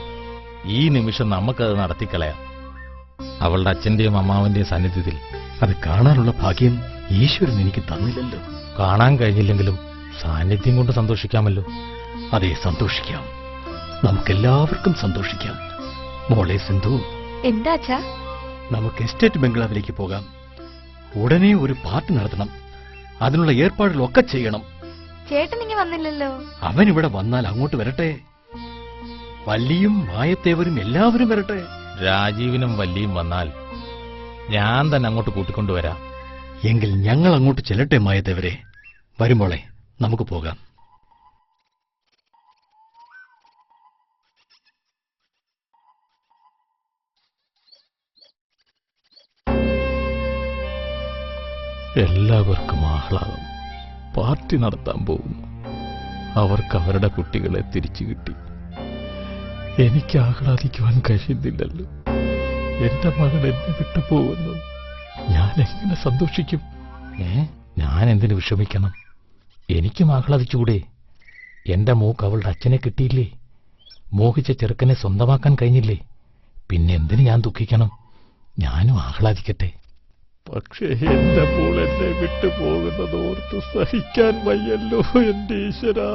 ഈ നിമിഷം നമുക്കത് നടത്തിക്കളയാം. അവളുടെ അച്ഛന്റെയും അമ്മാവന്റെയും സാന്നിധ്യത്തിൽ. അത് കാണാനുള്ള ഭാഗ്യം ഈശ്വരൻ എനിക്ക് തന്നില്ലല്ലോ. കാണാൻ കഴിഞ്ഞില്ലെങ്കിലും സാന്നിധ്യം കൊണ്ട് സന്തോഷിക്കാമല്ലോ. അതെ, സന്തോഷിക്കാം. നമുക്കെല്ലാവർക്കും സന്തോഷിക്കാം. മോളെ സിന്ധു, എന്താ അച്ഛാ? നമുക്ക് എസ്റ്റേറ്റ് ബംഗ്ലാവിലേക്ക് പോകാം. ഉടനെ ഒരു പാർട്ടി നടത്തണം. അതിനുള്ള ഏർപ്പാടുകളൊക്കെ ചെയ്യണം. ചേട്ടൻ ഇങ്ങ് വന്നില്ലല്ലോ. അവൻ ഇവിടെ വന്നാൽ അങ്ങോട്ട് വരട്ടെ. വല്ലിയും മായത്തേവരും എല്ലാവരും വരട്ടെ. രാജീവിനും വല്ലിയും വന്നാൽ ഞാൻ തന്നെ അങ്ങോട്ട് കൂട്ടിക്കൊണ്ടുവരാം. എങ്കിൽ ഞങ്ങൾ അങ്ങോട്ട് ചെല്ലട്ടെ മായത്തേവരെ. വരുമ്പോളെ നമുക്ക് പോകാം. എല്ലാവർക്കും ആഹ്ലാദം. പാർട്ടി നടത്താൻ പോകുന്നു. അവർക്ക് അവരുടെ കുട്ടികളെ തിരിച്ചു കിട്ടി. എനിക്ക് ആഹ്ലാദിക്കുവാൻ കഴിയുന്നില്ലല്ലോ. എന്റെ മകൾ എന്നെ വിട്ടു പോകുന്നു. ഞാൻ എങ്ങനെ സന്തോഷിക്കും? ഞാൻ എന്തിനു വിഷമിക്കണം? എനിക്കും ആഹ്ലാദിച്ചുകൂടെ? എന്റെ മോക്ക് അവളുടെ അച്ഛനെ കിട്ടിയില്ലേ? മോഹിച്ച ചെറുക്കനെ സ്വന്തമാക്കാൻ കഴിഞ്ഞില്ലേ? പിന്നെ എന്തിന് ഞാൻ ദുഃഖിക്കണം? ഞാനും ആഹ്ലാദിക്കട്ടെ. പക്ഷേ എന്റെ മോൾ എന്നെ വിട്ടു പോകുന്നതോർത്ത് സഹിക്കാൻ വയ്യല്ലോ എന്റെ ഈശ്വരാ.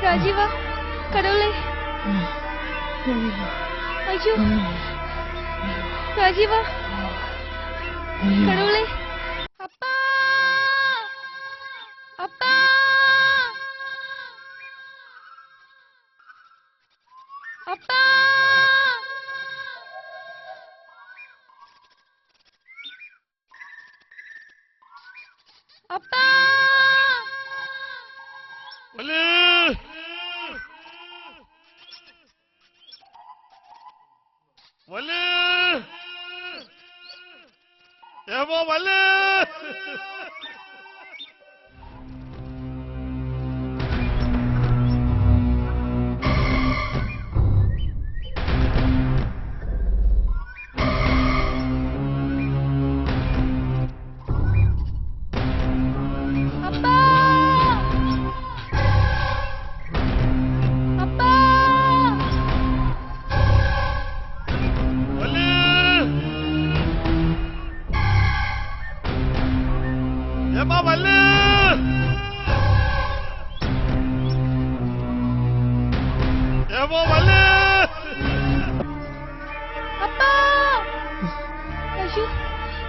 രാജീവ, കടവുളെ, അയ്യോ, രാജീവ, കടവുളെ, അപ്പാ, അപ്പാ, അപ്പാ, അപ്പാ, വല്ലേ, വല്ലേ, ഏമോ വല്ലേ.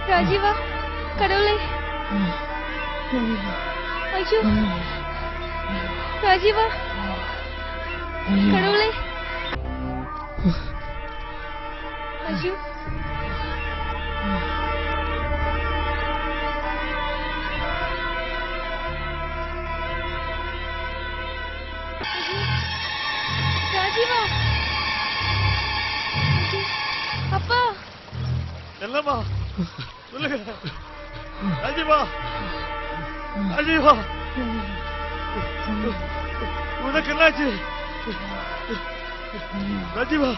രാജീവ, കടവുളെ, അയ്യോ, രാജീവ, കടവുളെ, അയ്യോ, രാജീവ, அப்பா என்னம்மா சொல்லுங்க. ராஜீவா, ராஜீவா, உனக்கு என்னாச்சு? ராஜீவா,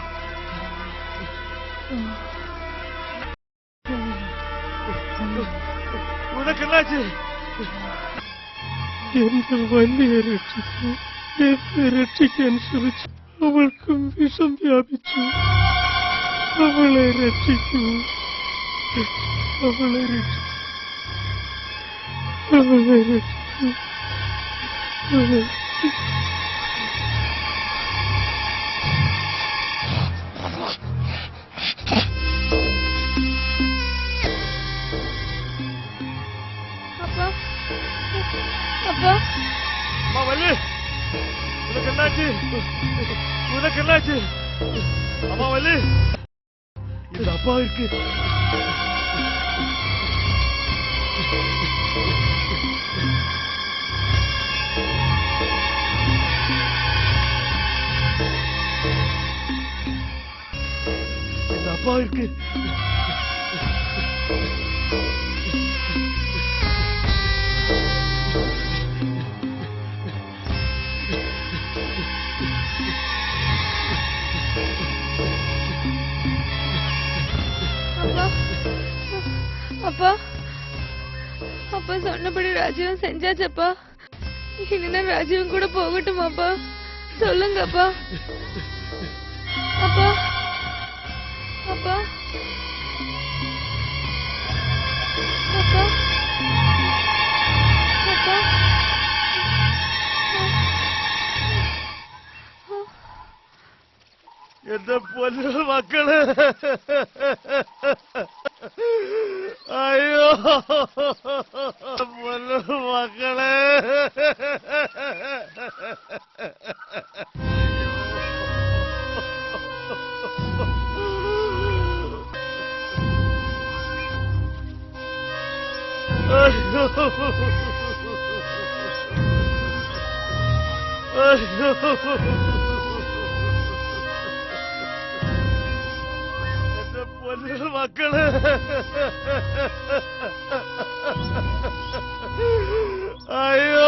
உனக்கு என்னாச்சு? എന്റെ വല്ലിയെ രക്ഷിച്ചു. എന്നെ രക്ഷിക്കാൻ ശ്രമിച്ചു. അവൾക്കും വിഷം വ്യാപിച്ചു. അവളെ രക്ഷിക്കൂ. അവളെ രക്ഷിക്കൂ. അവളെ രക്ഷിക്കൂ. അവളെ രക്ഷിക്കൂ. அப்பா, அப்பா, அம்மா வள்ளி, உனக்கு என்னாச்சு? உனக்கு என்னாச்சு? அம்மா வள்ளி, இந்த அப்பா இருக்கு. அப்பா இருக்கு. அப்பா அப்பா சொன்னபடி ராஜீவன் செஞ்சாச்சப்பா. இனிமே ராஜீவன் கூட போகட்டுமாப்பா? சொல்லுங்கப்பா. அப்பா அப்பா அப்பா அப்பா എന്റെ പൊന്നു മക്കള്, അയ്യോ പൊന്നു മക്കളെ. അയ്യോ അയ്യോ പൊന്നു മക്കള്, അയ്യോ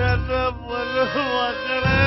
എന്റെ പൊന്നു മക്കളെ.